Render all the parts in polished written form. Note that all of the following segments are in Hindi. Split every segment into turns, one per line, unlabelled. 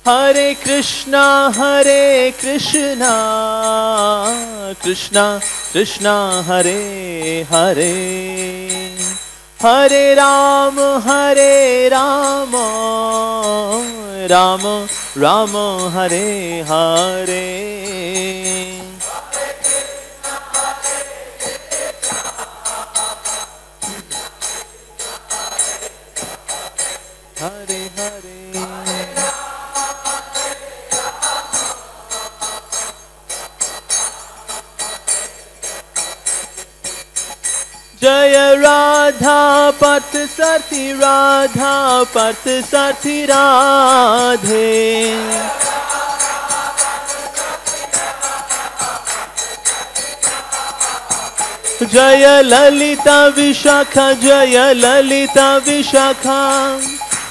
Hare Krishna, Krishna Krishna, Hare Hare, Hare Rama, Rama Rama, Hare Hare. Hare Hare. Jaya Radha Path Sati Radha Path Sati Radhe. Jaya Lalita Vishakha, Jaya Lalita Vishakha,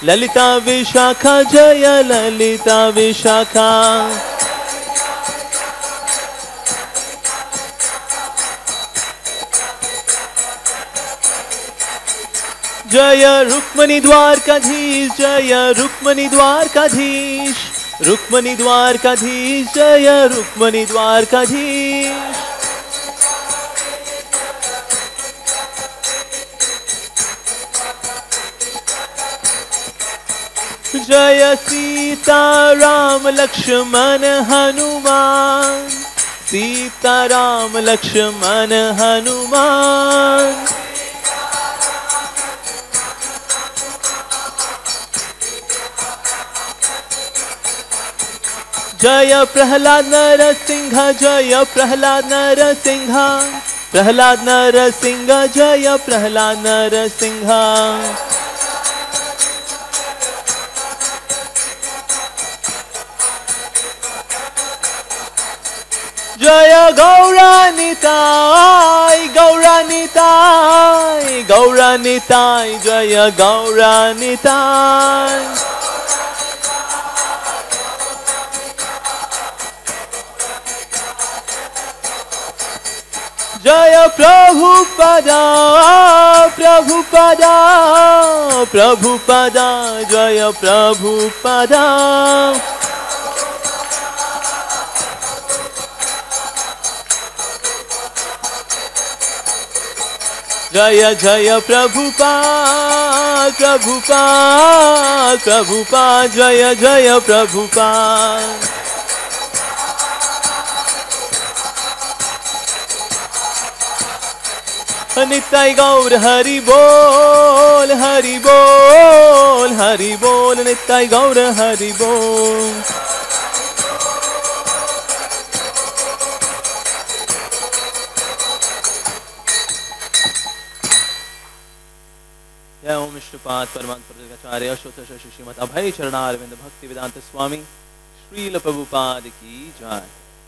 Lalita Vishakha, Jaya Lalita Vishakha. Jaya Rukmani Dwarkadhish, Jaya Rukmani Dwarkadhish, Rukmani Dwarkadhish, Jaya Rukmani Dwarkadhish. Jaya Sita Ram Lakshman Hanuman, Sita Ram Lakshman Hanuman. Jaya Prahlad Narasingha, Jaya Prahlad Narasingha, Prahlad Narasingha, Jaya Prahlad Narasingha. Jaya Gauranitai, Gauranitai, Gauranitai, Jaya Gauranitai. Jaya Prabhupada, Prabhupada, Prabhupada, Jaya Prabhupada. Jaya Jaya Prabhupada, Prabhupada, Prabhupada, Jaya Jaya Prabhupada. Nitai Gaur Hari Bol, Hari Bol, Hari Bol, Nitai Gaur Hari Bol. जय ओम विष्णुपाद परमात्म प्रजगाचार्य अशोक श्रीमद अभय चरणारविंद भक्ति वेदांत स्वामी श्रील प्रभुपाद की जय.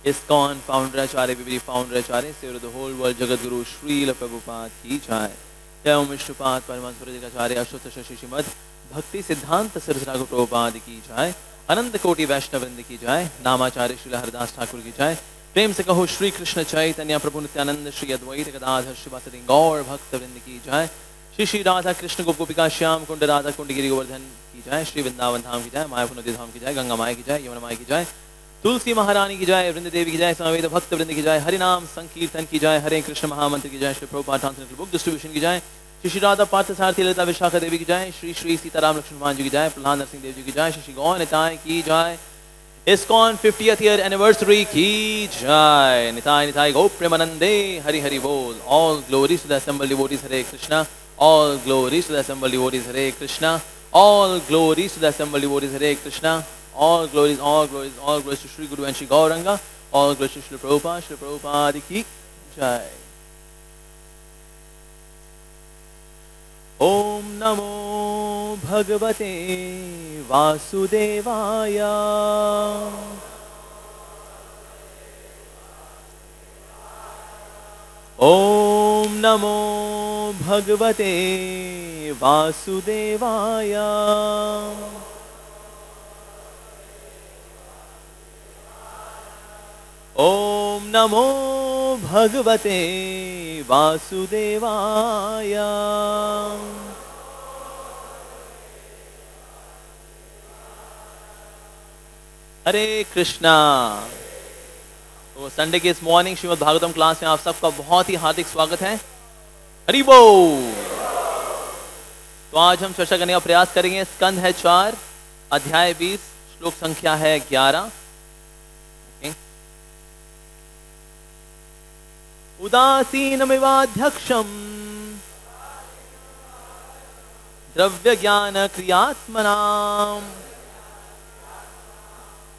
ISKCON founder Acharya BBD founder Acharya Savior of the whole world Jagat Guru Srila Prabhupada की जय. जय ओम विष्णुपाद परमात्म प्रजगाचार्य अशोक श्रीमद भक्ति सिद्धांत सरस्वती प्रभुपाद की जय. अनंत कोटि वैष्णव वृंद की जय. नामाचार्य श्रील हरदास ठाकुर की जय. प्रेम से कहो श्री कृष्ण चैतन्य प्रभु नित्यानंद श्री अद्वैत गदाधर श्रीवासदि गौर भक्त वृंद की जय. श्री श्री राधा कृष्ण गोपिका श्याम कुंड राधा कुंड गिरि गोवर्धन की जय. श्री वृंदावन धाम की जय. मायापुर नदी धाम की जय. गंगा माया की जय. यमुना माया की जय. तुलसी महारानी की जय. वृंद देवी की जय. समवेत भक्त वृंद की जय. हरि नाम संकीर्तन की जय. हरे कृष्ण महामंत्र की जय. Shri Prabhupada translated book distribution की जय. श्री श्री राधा पार्थ सारथी ललिता विशाखा देवी की जय. श्री श्री सीताराम लक्ष्मण हनुमान जी की जय. प्रहलाद नरसिंह देव जी की जय. श्री श्री गौर निताय की जय. ISKCON 50th year anniversary की जय. निताय निताय गौ प्रेमानंदे हरि हरि बोल. All glories to the assembled devotees. Hare Krishna. All glories to the assembled devotees. Hare Krishna. All glories to the assembled devotees. Hare Krishna. All glories, all glories, all glories to Shri Guru and Shri Gauranga. All glories to Shri Prabhupada ki jai. Om Namo Bhagavate Vasudevaya. Om Namo Bhagavate Vasudevaya. Om Namo Bhagavate Vasudevaya. हरे कृष्णा। तो संडे के इस मॉर्निंग श्रीमद् भागवतम क्लास में आप सबका बहुत ही हार्दिक स्वागत है। हरि बोल। तो आज हम चर्चा करने का प्रयास करेंगे। स्कंद है 4, अध्याय 20, श्लोक संख्या है 11। उदासीनमिवाध्यक्षम् द्रव्य ज्ञान क्रियात्मनाम्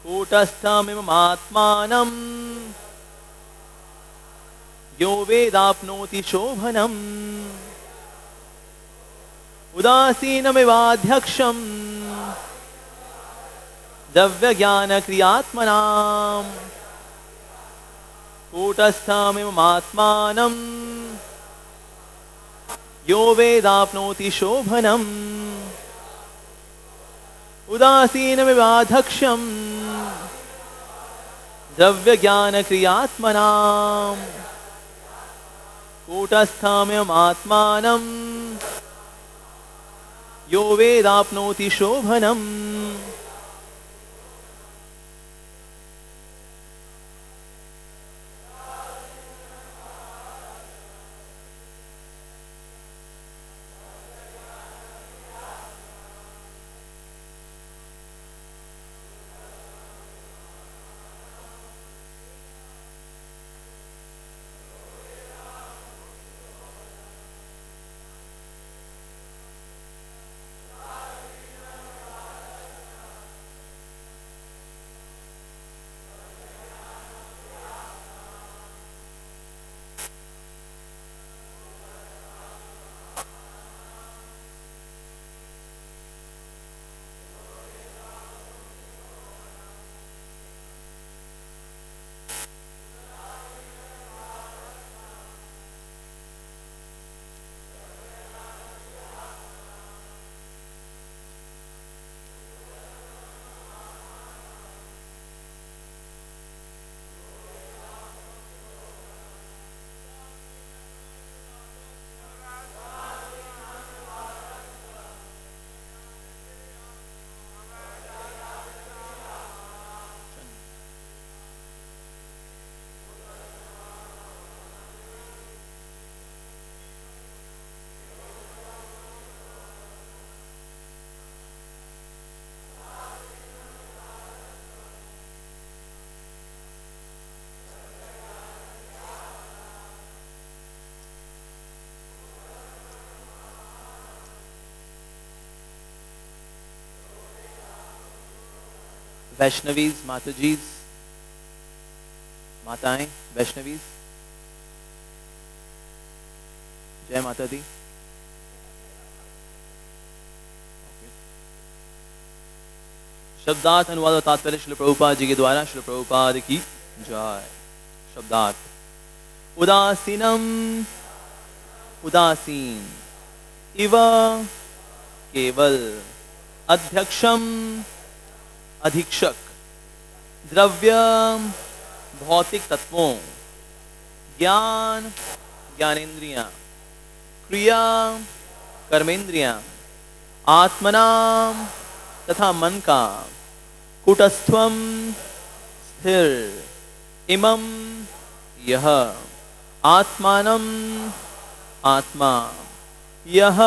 कूटस्थमिमात्मानं यो वेदाप्नोति शोभनम्। उदासीनमिवाध्यक्षम् द्रव्य ज्ञान क्रियात्मनाम् कूटस्थमिमात्मानं यो वेदाप्नोति शोभनम्। उदासीनमिवाध्यक्षम् द्रव्य ज्ञान क्रियात्मनाम् कूटस्थमिमात्मानं यो वेदाप्नोति शोभनम्। वैष्णवीज, माताजीज, माताएं वैष्णवीज, जय माता दी। शब्दार्थ अनुवाद और तात्पर्य श्रील प्रभुपाद जी के द्वारा। श्रील प्रभुपाद की जय। शब्दार्थ। उदासीनम, उदासीन, इव केवल, अध्यक्षम अधीक्षक, द्रव्य भौतिक तत्वों, ज्ञान ज्ञानेन्द्रियां, क्रिया कर्मेंद्रियां, आत्मना तथा मन का, कूटस्थम स्थिर, इमं यह, आत्मानम आत्मा, यह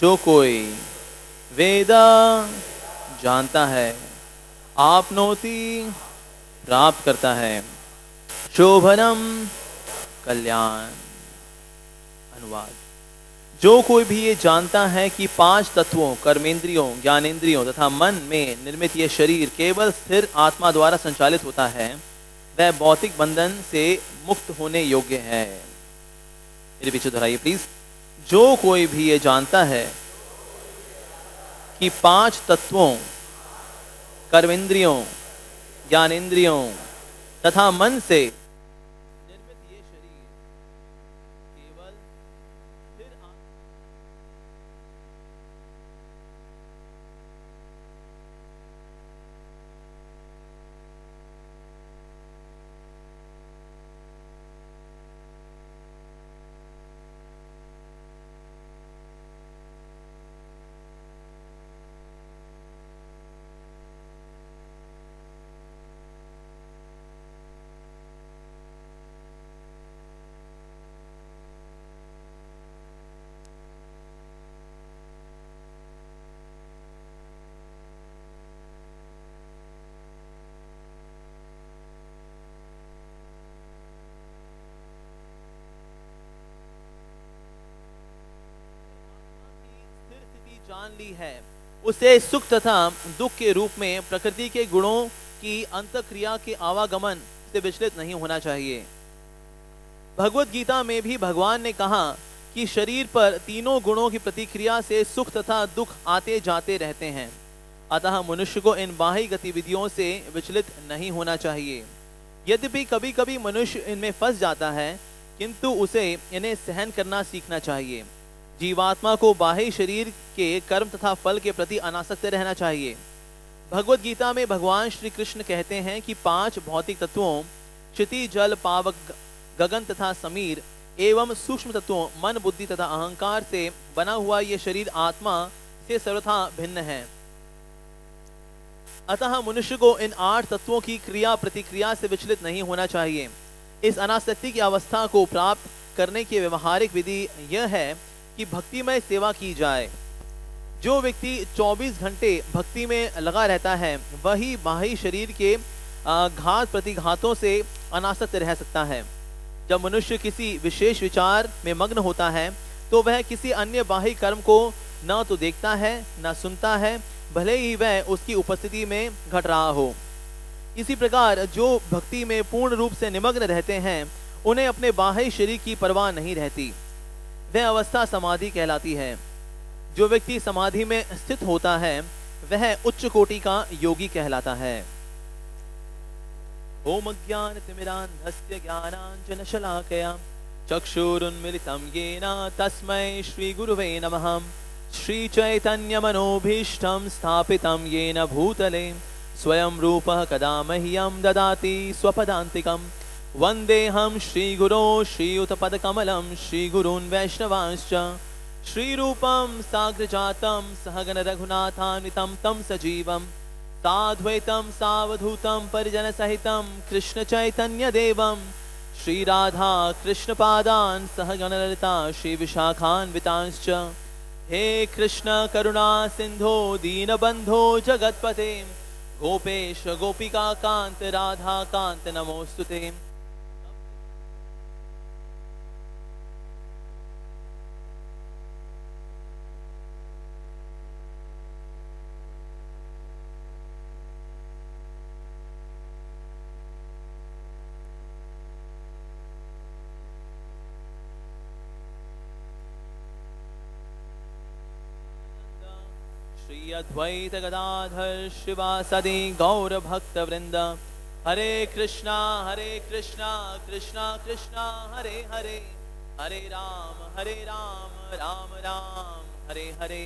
जो कोई, वेदा जानता है, आपनोति प्राप्त करता है, शोभनम कल्याण। अनुवाद। जो कोई भी ये जानता है कि 5 तत्वों कर्मेंद्रियों, ज्ञानेंद्रियों तथा मन में निर्मित ये शरीर केवल स्थिर आत्मा द्वारा संचालित होता है, वह भौतिक बंधन से मुक्त होने योग्य है। मेरे पीछे दोहराइए प्लीज। जो कोई भी ये जानता है कि 5 तत्वों कर्मेंद्रियों, ज्ञानेंद्रियों तथा मन से निर्मित ये शरीर केवल स्थिर जान ली है उसे सुख तथा दुख के रूप में प्रकृति के गुणों की अंतःक्रिया के आवागमन से विचलित नहीं होना चाहिए। भगवत गीता में भी भगवान ने कहा कि शरीर पर तीनों गुणों की प्रतिक्रिया से सुख तथा दुख आते जाते रहते हैं, अतः मनुष्य को इन बाह्य गतिविधियों से विचलित नहीं होना चाहिए। यद्यपि कभी कभी मनुष्य इनमें फंस जाता है, किंतु उसे इन्हें सहन करना सीखना चाहिए। जीवात्मा को बाह्य शरीर के कर्म तथा फल के प्रति अनासक्त रहना चाहिए। भगवत गीता में भगवान श्री कृष्ण कहते हैं कि 5 भौतिक तत्वों क्षिति, जल, पावक, गगन तथा समीर एवं सूक्ष्म तत्वों मन, बुद्धि तथा अहंकार से बना हुआ ये शरीर आत्मा से सर्वथा भिन्न है। अतः मनुष्य को इन 8 तत्वों की क्रिया प्रतिक्रिया से विचलित नहीं होना चाहिए। इस अनासक्ति की अवस्था को प्राप्त करने की व्यवहारिक विधि यह है कि भक्तिमय सेवा की जाए। जो व्यक्ति 24 घंटे भक्ति में लगा रहता है वही बाह्य शरीर के घात प्रतिघातों से अनासक्त रह सकता है। जब मनुष्य किसी विशेष विचार में मग्न होता है तो वह किसी अन्य बाह्य कर्म को न तो देखता है न सुनता है, भले ही वह उसकी उपस्थिति में घट रहा हो। इसी प्रकार जो भक्ति में पूर्ण रूप से निमग्न रहते हैं उन्हें अपने बाह्य शरीर की परवाह नहीं रहती। वह अवस्था समाधि कहलाती है। जो व्यक्ति समाधि में स्थित होता है वह उच्च कोटि का योगी कहलाता है। ओम अज्ञानतिमिरान्धस्य ज्ञानाञ्जनशलाकया चक्षुरुन्मिलितं येन तस्मै श्रीगुरुवे नमः। श्रीचैतन्यमनोभीष्टं स्थापितं येन भूतले स्वयं रूपः कदा मह्यं ददाति स्वपदान्तिकम्। वन्देऽहं श्रीगुरो श्रीयुतपदकमलं श्रीगुरून् वैष्णवांश्च। श्रीरूपं साग्रजातं सहगण रघुनाथान्वितं तं सजीवं साद्वैतं सावधूतं परिजनसहितं कृष्ण चैतन्य देवं श्रीराधा कृष्णपादान् सहगण ललिता श्रीविशाखान्वितांश्च। हे कृष्ण करुणा सिंधो दीनबंधो जगत्पते गोपेश गोपिका कांत राधा कांत नमोस्तुते। श्री अद्वैत गदाधर शिवासदि गौर भक्त वृंद। हरे कृष्णा कृष्णा कृष्णा हरे हरे, हरे राम राम राम हरे हरे।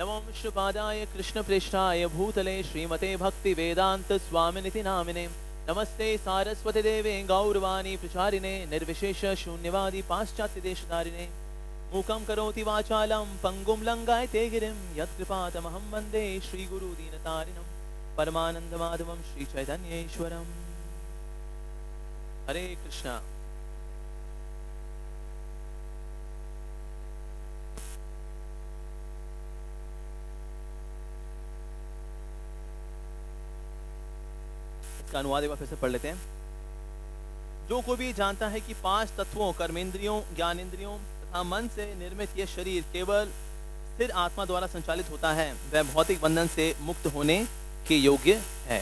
नमो विष्णुपादाय कृष्ण प्रेष्ठाय भूतले श्रीमते भक्ति वेदांत स्वामिनिति नामिने। नमस्ते सारस्वती देवे गौरवाणी प्रचारिणे निर्विशेष शून्यवादी पाश्चात्य देशधारिणे। मूकं करोति वाचालं पंगुं लंघयते गिरिं यत्कृपातमहं वन्दे श्रीगुरु दीनतारिणं परमानंद माधवं श्री चैतन्येश्वरम्। हरे कृष्णा। इसका अनुवाद एक बार फिर से पढ़ लेते हैं। जो कोई भी जानता है कि 5 तत्वों कर्मेंद्रियों, ज्ञानेंद्रियों तथा मन से निर्मित यह शरीर केवल स्थिर आत्मा द्वारा संचालित होता है, वह भौतिक बंधन से मुक्त होने के योग्य है।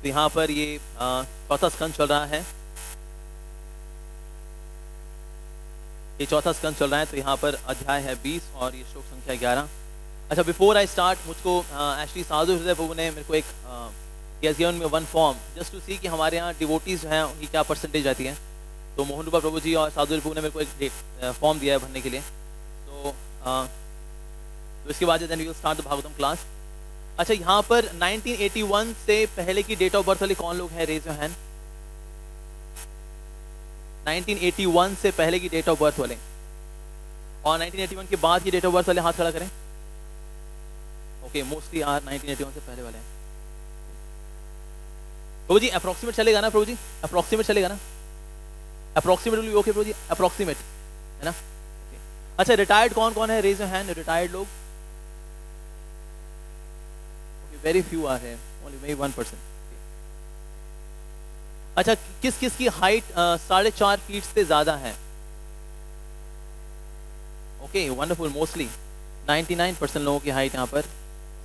तो यहाँ पर ये चौथा स्कंद चल रहा है। ये चौथा स्कंद चल रहा है। तो यहाँ पर अध्याय है 20 और ये श्लोक संख्या 11। अच्छा, बिफोर आई स्टार्ट, मुझको एक्चुअली साधु हृदय प्रभु ने मेरे को एक गिवन में 1 फॉर्म जस्ट टू सी कि हमारे यहाँ डिवोटीज जो हैं उनकी क्या परसेंटेज रहती है। तो मोहन रूपा प्रभु जी और साधु प्रभु ने मेरे को एक फॉर्म दिया है भरने के लिए। तो इसके बाद then we will start the Bhagavatam class. अच्छा, यहाँ पर 1981 से पहले की डेट ऑफ बर्थ वाले कौन लोग हैं? Raise your hand. 1981 से पहले की डेट ऑफ बर्थ वाले, और 1981 के बाद की डेट ऑफ बर्थ वाले हाथ खड़ा करें। ओके, मोस्टली आर 1981 से पहले वाले हैं। प्रभु जी अप्रोक्सीमेट चलेगा ना? प्रभु जी अप्रोक्सीमेट चलेगा ना? अप्रोक्सीमेट विल बी ओके प्रभु जी, अप्रोक्सीमेट है ना? okay. अच्छा, रिटायर्ड कौन कौन है? Raise your hand. रिटायर्ड लोग वेरी फ्यू आर है, ओनली मे 1%। अच्छा, किस किस की हाइट 4.5 फीट से ज्यादा है? ओके, वंडरफुल, मोस्टली 99% लोगों की हाइट यहाँ पर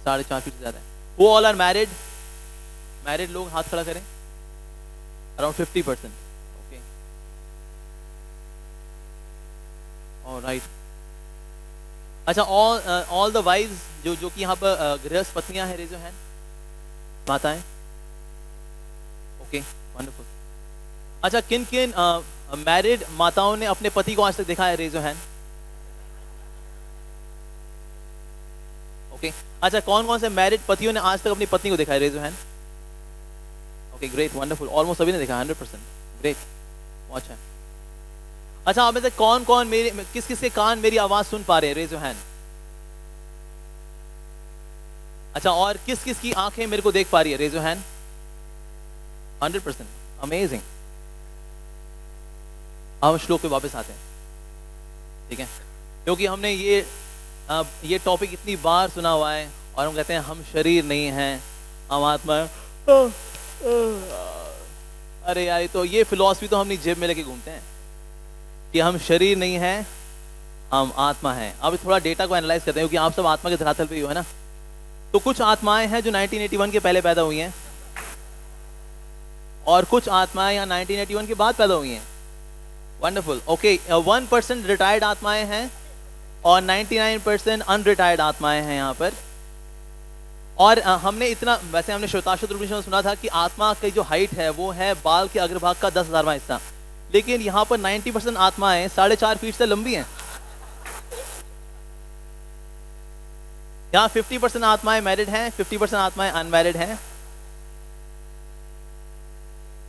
4.5 फीट से ज़्यादा है। वो ऑल आर मैरिड? मैरिड लोग हाथ खड़ा करें। अराउंड 50%। Okay, alright. अच्छा, ऑल द वाइव्स जो कि यहाँ पर गृहस्थ पत्नियां हैं, रेज योर हैंड। माताएं? Okay, wonderful. अच्छा, किन किन मैरिड माताओं ने अपने पति को आज तक देखा है? Raise your hand. ओके, अच्छा, कौन कौन से मैरिड पतियों ने आज तक अपनी पत्नी को देखा है? Raise your hand. Okay, great, wonderful, almost सभी ने देखा, 100%, ग्रेट, बहुत अच्छा। अच्छा, आप में से कौन कौन किस किस के कान मेरी आवाज सुन पा रहे हैं? Raise your hand. अच्छा, और किस किस की आंखें मेरे को देख पा रही है? Raise your hand. 100%, अमेजिंग। हम श्लोक पे वापस आते हैं, ठीक है, क्योंकि हमने ये टॉपिक इतनी बार सुना हुआ है और हम कहते हैं हम शरीर नहीं हैं, हम आत्मा है। अरे यार, तो ये फिलॉसफी तो हम अपनी जेब में लेके घूमते हैं कि हम शरीर नहीं है, हम आत्मा है। अब थोड़ा डेटा को एनालाइज करते हैं, क्योंकि आप सब आत्मा के धरातल पे ही हो, है ना। तो कुछ आत्माएं हैं जो 1981 के पहले पैदा हुई हैं, और कुछ आत्माएं यहाँ 1981 के बाद पैदा हुई हैं। वंडरफुल। ओके, 1% रिटायर्ड आत्माएं हैं और 99% अनरिटायर्ड आत्माएं हैं यहाँ पर। और हमने इतना, वैसे हमने श्वेताश्वत उपनिषद में सुना था कि आत्मा की जो हाइट है वो है बाल के अग्रभाग का 10,000वां हिस्सा, लेकिन यहाँ पर 90% आत्माएं 4.5 फीट से लंबी हैं। यहाँ 50% आत्माएं मैरिड हैं, 50% आत्माएं अनमैरिड हैं।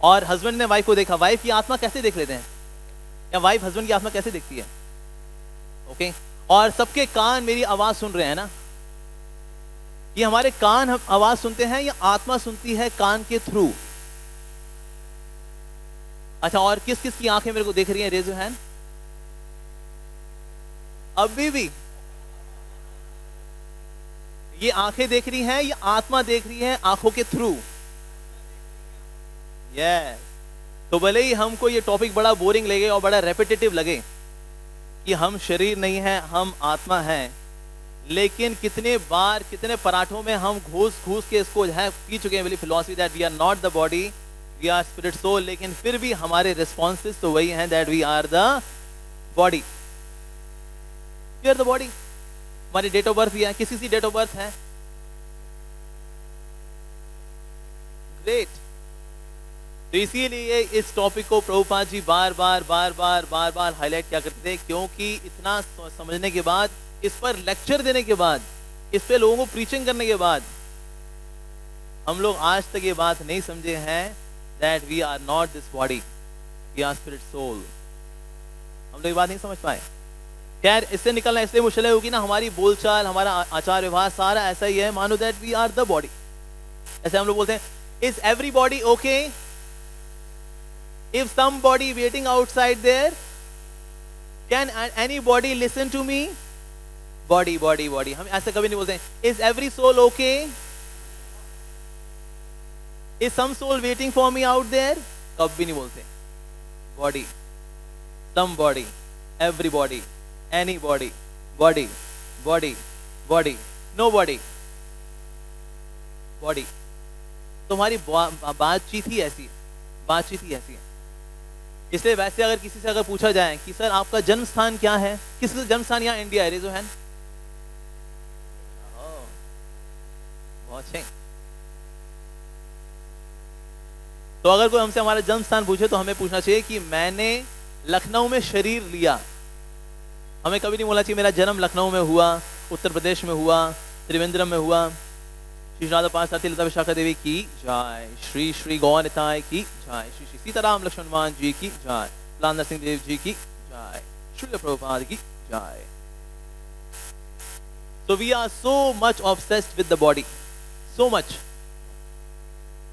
और हस्बैंड ने वाइफ को देखा। वाइफ की आत्मा कैसे देख लेते हैं, या वाइफ हस्बैंड की आत्मा कैसे देखती है? ओके, और सबके कान मेरी आवाज सुन रहे हैं ना। ये हमारे कान हम आवाज सुनते हैं या आत्मा सुनती है कान के थ्रू? अच्छा, और किस किस की आंखें मेरे को देख रही हैं? Raise your hand. अभी भी ये आंखें देख रही हैं या आत्मा देख रही है आंखों के थ्रू? यस। तो भले ही हमको ये टॉपिक बड़ा बोरिंग लगे और बड़ा रेपिटेटिव लगे कि हम शरीर नहीं है, हम आत्मा है, लेकिन कितने बार कितने पराठों में हम घूस घूस के इसको है पी चुके हैं, philosophy that we are not the body, we are spirit soul, लेकिन फिर भी हमारे रिस्पॉन्सेस तो वही हैं that we are the body, we are the body. हमारी डेट ऑफ बर्थ भी है, किसी डेट ऑफ बर्थ है? ग्रेट। तो इसीलिए इस टॉपिक को प्रभुपाद जी बार बार हाईलाइट क्या करते थे, क्योंकि इतना समझने के बाद, इस पर लेक्चर देने के बाद, इस पे लोगों को प्रीचिंग करने के बाद, हम लोग आज तक ये बात नहीं समझे हैं that we are not this body, we are spirit soul. हम लोग ये बात नहीं समझ पाए। खैर, इससे निकलना इसलिए मुश्किल होगी ना, हमारी बोलचाल, हमारा आचार व्यवहार सारा ऐसा ही है, मानो that we are the body. ऐसे हम लोग बोलते हैं, is everybody okay? If somebody waiting outside there, can anybody listen to me? Body body body, हम ऐसे कभी नहीं बोलते। Is every soul okay? Is some soul waiting for me out there? कभी नहीं बोलते। Body, some body, every body, any body, body body body, no body, body. तुम्हारी बातचीत ही ऐसी है, बातचीत ही ऐसी है। इसलिए वैसे अगर किसी से अगर पूछा जाए कि सर आपका जन्म स्थान क्या है, किसी का जन्म स्थान यहाँ इंडिया है, रेज़ योर हैंड। बहुत अच्छे। तो अगर कोई हमसे हमारा जन्म स्थान पूछे तो हमें पूछना चाहिए कि मैंने लखनऊ में शरीर लिया। हमें कभी नहीं बोलना चाहिए मेरा जन्म लखनऊ में हुआ, उत्तर प्रदेश में हुआ, त्रिवेंद्रम में हुआ। श्री राधा पास साथी लता विशाखा देवी की जय, श्री श्री गौर निताय की जय, श्री श्री सीताराम लक्ष्मण जी की जय, लाल नरसिंह देव जी की जय, श्री प्रभुपाद की जय। So we are so much obsessed with the body, so much.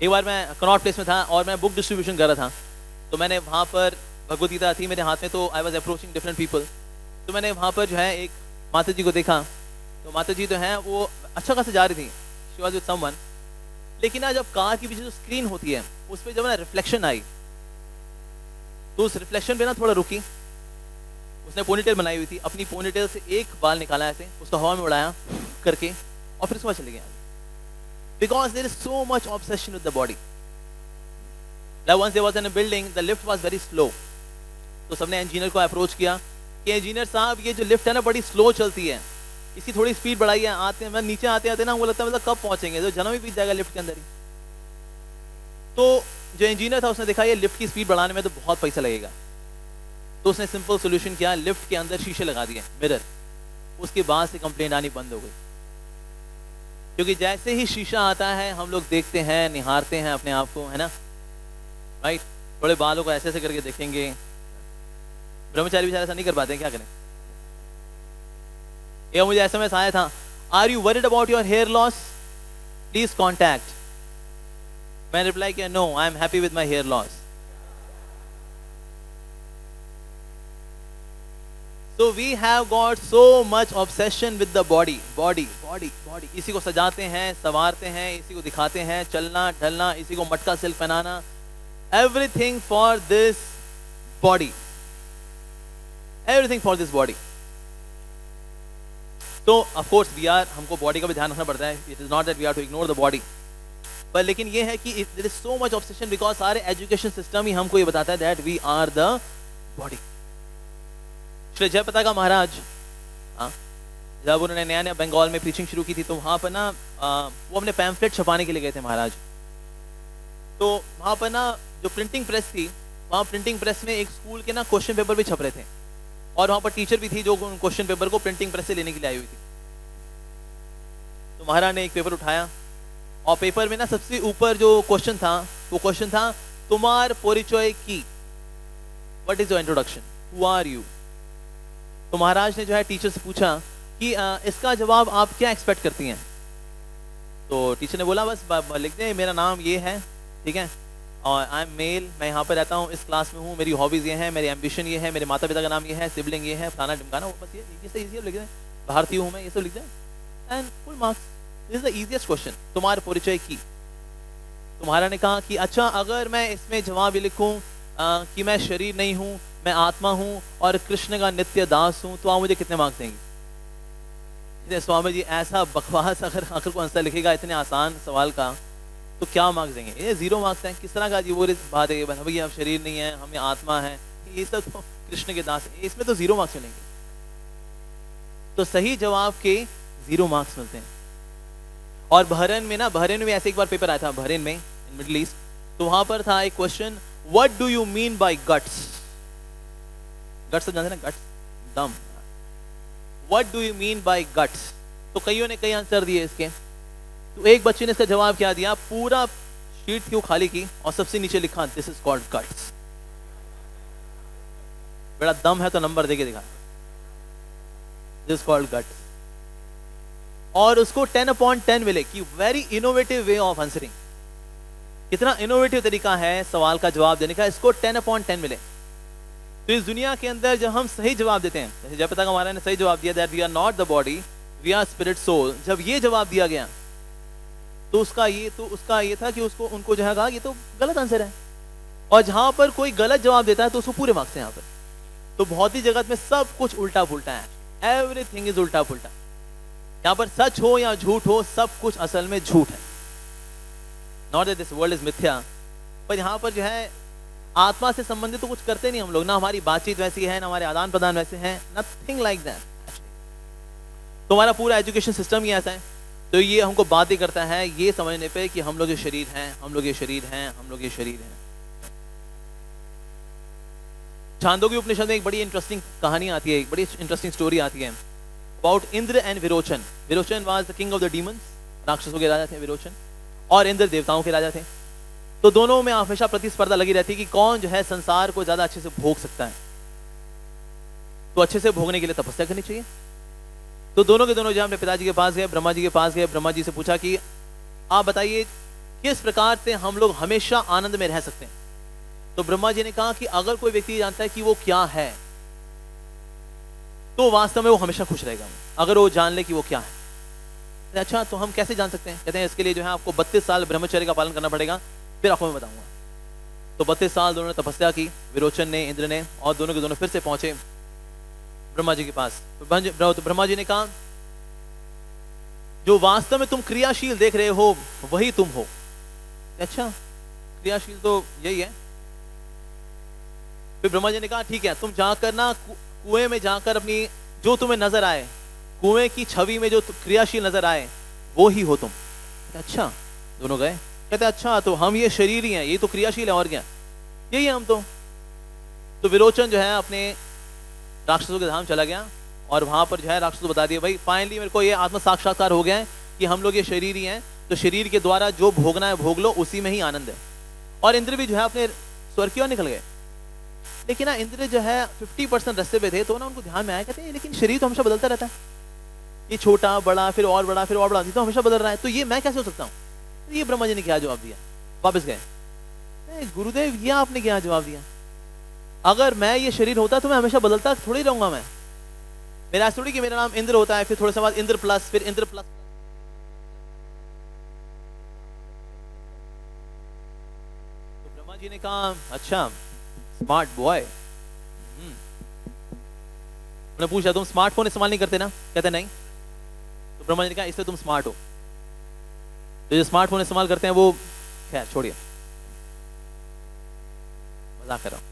एक बार मैं कनॉट प्लेस में था और मैं बुक डिस्ट्रीब्यूशन कर रहा था, तो मैंने वहाँ पर भगवद गीता थी मेरे हाथ में, तो I was approaching different people. तो मैंने वहाँ पर जो है एक माता जी को देखा, तो माता जी जो है वो अच्छा खासा जा रही थी, शी वॉज विद समवन। लेकिन ना जब कार के पीछे जो स्क्रीन होती है उस पर जब ना रिफ्लेक्शन आई, तो उस रिफ्लेक्शन पे ना थोड़ा रुकी, उसने पोनीटेल बनाई हुई थी, अपनी पोनीटेल से एक बाल निकाला ऐसे, उसको हवा में उड़ाया करके और फिर सुबह चले गए, because there is so much obsession with the body. Once there was in a building, the lift was very slow. तो सबने इंजीनियर को अप्रोच किया कि इंजीनियर साहब ये जो लिफ्ट है ना बड़ी स्लो चलती है, इसकी थोड़ी स्पीड बढ़ाइए. आते हैं नीचे आते आते ना वो लगता है मतलब कब पहुंचेंगे, तो जन्म ही बीत जाएगा लिफ्ट के अंदर ही. तो जो इंजीनियर था उसने देखा ये लिफ्ट की स्पीड बढ़ाने में तो बहुत पैसा लगेगा, तो उसने सिंपल सोल्यूशन किया, लिफ्ट के अंदर शीशे लगा दिए, मिरर. उसके बाद से कंप्लेंट आनी बंद हो गई, क्योंकि जैसे ही शीशा आता है हम लोग देखते हैं, निहारते हैं अपने आप को, है ना, राइट. थोड़े बालों को ऐसे ऐसे करके देखेंगे. ब्रह्मचारी बेचारे ऐसा नहीं कर पाते, क्या करें. ये मुझे SMS आया था, are you worried about your hair loss, please contact. मैंने रिप्लाई किया, no I am happy with my hair loss. So we have got so much obsession with the body, body, body, body. इसी को सजाते हैं, संवारते हैं, इसी को दिखाते हैं, चलना ढलना, इसी को मटका सिल्क पहनाना. Everything for this body. Everything for this body. So of course we are, हमको body का भी ध्यान रखना पड़ता है. It is not that we have to ignore the body. पर लेकिन ये है कि there is so much obsession because सारे education system ही हमको ये बताता है that we are the body. Shri जयपताका महाराज, जब उन्होंने नया नया बंगाल में प्रीचिंग शुरू की थी, तो वहाँ पर ना वो अपने पैम्फलेट छपाने के लिए गए थे महाराज. तो वहाँ पर ना जो प्रिंटिंग प्रेस थी, वहाँ प्रिंटिंग प्रेस में एक स्कूल के ना क्वेश्चन पेपर भी छप रहे थे, और वहाँ पर टीचर भी थी जो क्वेश्चन पेपर को प्रिंटिंग प्रेस से लेने के लिए आई हुई थी. तो महाराज ने एक पेपर उठाया और पेपर में ना सबसे ऊपर जो क्वेश्चन था, वो क्वेश्चन था तुम्हार परिचय की, what is your introduction, who are you. तो महाराज ने जो है टीचर से पूछा कि इसका जवाब आप क्या एक्सपेक्ट करती हैं. तो टीचर ने बोला बस लिख दें, मेरा नाम ये है, ठीक है, और आई एम मेल, मैं यहाँ पर रहता हूँ, इस क्लास में हूँ, मेरी हॉबीज ये हैं, मेरी एम्बिशन ये है, मेरे माता पिता का नाम ये है, सिबलिंग ये है, फलाना ढिमकाना, वो बस ये से इजी लिख दें, भारतीय हूँ मैं, ये सब लिख दें and full marks. This is the easiest question, तुम्हारे परिचय की. तुम्हारा ने कहा कि अच्छा अगर मैं इसमें जवाब ये लिखूँ कि मैं शरीर नहीं हूँ, मैं आत्मा हूँ और कृष्ण का नित्य दास हूँ, तो आप मुझे कितने मार्क्स देंगे. स्वामी जी ऐसा बकवास अगर आखिर को आंसर लिखेगा इतने आसान सवाल का, तो क्या मार्क्स देंगे. ये 0 मार्क्स हैं. किस तरह का जी वो बात है, भैया हम शरीर नहीं है, हमें आत्मा है, ये सब तो कृष्ण के दास है, इसमें तो 0 मार्क्स मिलेंगे. तो सही जवाब के 0 मार्क्स मिलते हैं. और बहरीन में ना, बहरीन में ऐसे एक बार पेपर आया था, बहरीन में इन मिडिल ईस्ट, तो वहां पर था एक question, what do you mean by guts. Guts जानते हैं ना, गट्स दम. What do you mean by guts. तो कईयों ने कई आंसर दिए इसके. तो एक बच्चे ने इसका जवाब क्या दिया, पूरा शीट थी वो खाली की और सबसे नीचे लिखा दिस इज कॉल्ड गट्स. बड़ा दम है तो नंबर देके दिखा, दिस कॉल्ड गट्स. और उसको 10/10 मिले कि very innovative way of answering. कितना इनोवेटिव तरीका है सवाल का जवाब देने का, इसको 10/10 मिले. तो इस दुनिया के अंदर जब हम सही जवाब देते हैं, जैसे जयपताका महाराज ने सही जवाब दिया that we are not the body, we are spirit soul, जब ये जवाब दिया गया तो उसका ये था कि उसको उनको जो है कहा ये तो गलत आंसर है. और जहां पर कोई गलत जवाब देता है तो उसको पूरे मार्क्स हैं यहाँ पर. तो भौतिक जगत में सब कुछ उल्टा पुल्टा है, एवरीथिंग इज उल्टा पुल्टा. यहाँ पर सच हो या झूठ हो, सब कुछ असल में झूठ है. Not that this world is मिथ्या, पर यहाँ पर जो है आत्मा से संबंधित तो कुछ करते नहीं हम लोग, ना हमारी बातचीत वैसी है, ना हमारे आदान प्रदान वैसे हैं, नथिंग लाइक दैट. तो हमारा पूरा एजुकेशन सिस्टम ही ऐसा है. तो ये हमको बात ही करता है ये समझने पे कि हम लोग ये शरीर हैं, हम लोग ये शरीर हैं, हम लोग ये शरीर हैं. छांदोग्य उपनिषद में एक बड़ी इंटरेस्टिंग कहानी आती है, एक बड़ी इंटरेस्टिंग स्टोरी आती है about Indra and Virochana. Virochana was the king of the demons, राक्षसों के राजा थे विरोचन, और इंद्र देवताओं के राजा थे. तो दोनों में हमेशा प्रतिस्पर्धा लगी रहती है कि कौन जो है संसार को ज्यादा अच्छे से भोग सकता है. तो अच्छे से भोगने के लिए तपस्या करनी चाहिए. तो दोनों के दोनों जो अपने पिताजी के पास गए, ब्रह्मा जी के पास गए, ब्रह्मा जी से पूछा कि आप बताइए किस प्रकार से हम लोग हमेशा आनंद में रह सकते हैं. तो ब्रह्मा जी ने कहा कि अगर कोई व्यक्ति जानता है कि वो क्या है तो वास्तव में वो हमेशा खुश रहेगा, अगर वो जान ले कि वो क्या है. अच्छा तो हम कैसे जान सकते हैं. कहते हैं इसके लिए जो है आपको 32 साल ब्रह्मचर्य का पालन करना पड़ेगा, फिर आपको मैं बताऊंगा. तो 32 साल दोनों ने तपस्या की, विरोचन ने, इंद्र ने, और दोनों के दोनों फिर से पहुंचे ब्रह्मा जी के पास। तो ब्रह्मा जी ने कहा जो वास्तव में तुम क्रियाशील देख रहे हो वही तुम हो। अच्छा, क्रियाशील तो यही है। फिर ब्रह्मा जी ने कहा ठीक है, तुम जाकर ना कुएं में जाकर अपनी जो तुम्हें नजर आए, कुएं की छवि में जो क्रियाशील नजर आए वो ही हो तुम। अच्छा, दोनों गए। कहते अच्छा तो हम ये शरीर ही हैं, ये तो क्रियाशील है और क्या, यही है हम तो विरोचन जो है अपने राक्षसों के धाम चला गया और वहां पर जो है राक्षसों को बता दिया भाई फाइनली मेरे को ये आत्म साक्षात्कार हो गया है कि हम लोग ये शरीर ही हैं, तो शरीर के द्वारा जो भोगना है भोग लो, उसी में ही आनंद है। और इंद्र भी जो है अपने स्वर्ग की ओर निकल गए। लेकिन ना इंद्र जो है 50% रास्ते पे थे, तो ना उनको ध्यान में आया, कहते हैं लेकिन शरीर तो हमेशा बदलता रहता है, ये छोटा बड़ा फिर और बड़ा फिर और बड़ा, तो हमेशा बदल रहा है, तो ये मैं कैसे हो सकता हूँ। तो ये ब्रह्मा जी ने क्या जवाब दिया, वापस गए। गुरुदेव ये आपने क्या जवाब दिया, अगर मैं ये शरीर होता तो मैं हमेशा बदलता थोड़ी रहूंगा। मैं मेरा ऐसा थोड़ी कि मेरा नाम इंद्र होता है, फिर थोड़े समय बाद इंद्र प्लस, फिर इंद्र प्लस। तो ब्रह्मा जी ने कहा अच्छा स्मार्ट बॉय। उन्होंने पूछा तुम स्मार्टफोन इस्तेमाल नहीं करते ना, कहते नहीं। तो ब्रह्मा जी ने कहा इससे तुम स्मार्ट हो, तो जो स्मार्टफोन इस्तेमाल करते हैं वो खैर छोड़िए, मजाक कर रहा हूं।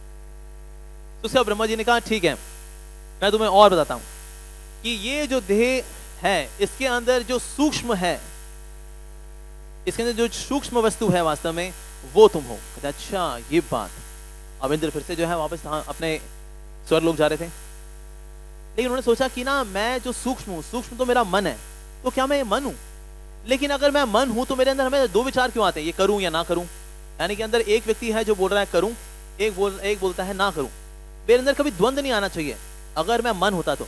तो उसके बाद ब्रह्मा जी ने कहा ठीक है मैं तुम्हें और बताता हूं कि ये जो देह है इसके अंदर जो सूक्ष्म है, इसके अंदर जो सूक्ष्म वस्तु है वास्तव में वो तुम हो। कहते अच्छा ये बात। अब इंद्र फिर से जो है वापस अपने स्वर्ग लोग जा रहे थे, लेकिन उन्होंने सोचा कि ना मैं जो सूक्ष्म हूं, सूक्ष्म तो मेरा मन है, तो क्या मैं मन हूं, लेकिन अगर मैं मन हूं तो मेरे अंदर हमें दो विचार क्यों आते हैं, ये करूं या ना करूं। यानी कि अंदर एक व्यक्ति है जो बोल रहा है करूं, एक बोलता है ना करूं। मेरे अंदर कभी द्वंद्व नहीं आना चाहिए अगर मैं मन होता तो।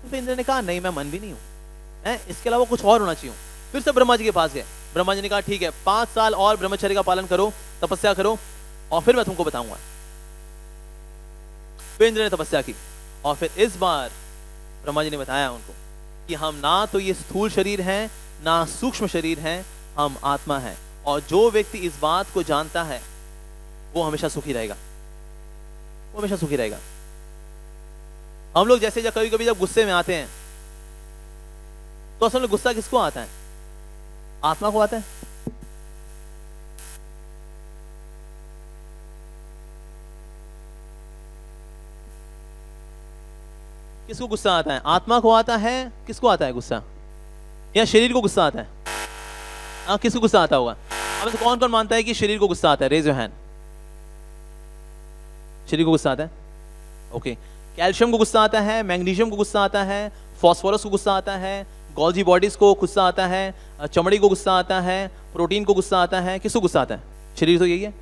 फिर इंद्र ने कहा नहीं मैं मन भी नहीं हूं, इसके अलावा कुछ और होना चाहिए। फिर से ब्रह्मा जी के पास गए। ब्रह्मा जी ने कहा ठीक है 5 साल और ब्रह्मचर्य का पालन करो, तपस्या करो, और फिर मैं तुमको बताऊंगा। फिर इंद्र ने तपस्या की और फिर इस बार ब्रह्मा जी ने बताया उनको कि हम ना तो ये स्थूल शरीर है ना सूक्ष्म शरीर है, हम आत्मा है। और जो व्यक्ति इस बात को जानता है वो हमेशा सुखी रहेगा, वो हमेशा सुखी रहेगा। हम लोग जैसे जब कभी कभी जब गुस्से में आते हैं तो असल में गुस्सा किसको आता है, आत्मा को आता है। किसको गुस्सा आता है, आत्मा को आता है, किसको आता है गुस्सा, या शरीर को गुस्सा आता है। हाँ किसको गुस्सा आता होगा, अब तो कौन कौन मानता है कि शरीर को गुस्सा आता है, रेज योर हैंड। शरीर को गुस्सा आता है, ओके। कैल्शियम को गुस्सा आता है, मैग्नीशियम को गुस्सा आता है, फॉस्फोरस को गुस्सा आता है, गोल्जी बॉडीज को गुस्सा आता है, चमड़ी को गुस्सा आता है, प्रोटीन को गुस्सा आता है। किसको गुस्सा आता है, शरीर तो यही है।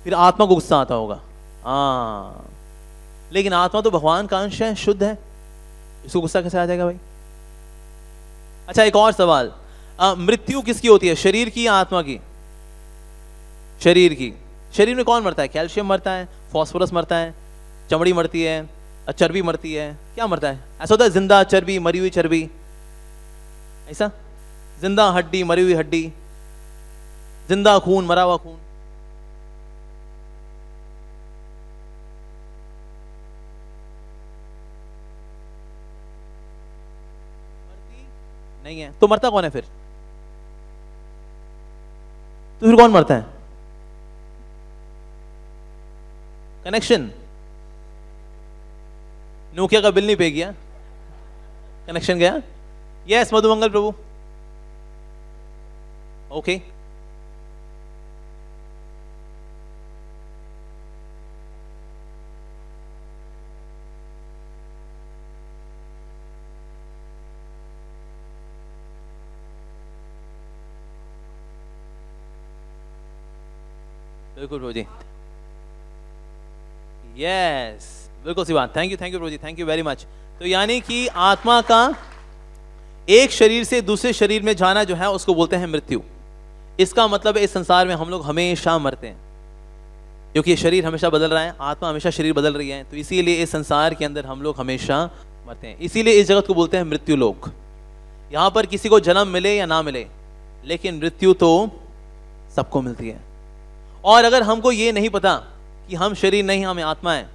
फिर आत्मा को गुस्सा आता होगा, हाँ लेकिन आत्मा तो भगवान का अंश है, शुद्ध है, इसको गुस्सा कैसे आ जाएगा भाई। अच्छा एक और सवाल, मृत्यु किसकी होती है, शरीर की या आत्मा की, शरीर की। शरीर में कौन मरता है, कैल्शियम मरता है, फॉस्फोरस मरता है, चमड़ी मरती है, चर्बी मरती है, क्या मरता है, ऐसा होता है जिंदा चर्बी, मरी हुई चर्बी, ऐसा जिंदा हड्डी, मरी हुई हड्डी, जिंदा खून, मरा हुआ खून। नहीं है तो मरता कौन है फिर, तो फिर कौन मरता है, कनेक्शन। नोकिया का बिल नहीं पे किया, कनेक्शन गया। यस मधुमंगल प्रभु, ओके। बिल्कुल प्रभु जी, यस बिल्कुल सी बात। थैंक यू प्रभु जी, थैंक यू वेरी मच। तो यानी कि आत्मा का एक शरीर से दूसरे शरीर में जाना जो है उसको बोलते हैं मृत्यु। इसका मतलब है इस संसार में हम लोग हमेशा मरते हैं, क्योंकि ये शरीर हमेशा बदल रहा है, आत्मा हमेशा शरीर बदल रही है, तो इसीलिए इस संसार के अंदर हम लोग हमेशा मरते हैं। इसीलिए इस जगत को बोलते हैं मृत्यु लोक। यहाँ पर किसी को जन्म मिले या ना मिले, लेकिन मृत्यु तो सबको मिलती है। और अगर हमको ये नहीं पता कि हम शरीर नहीं, हमें आत्मा है,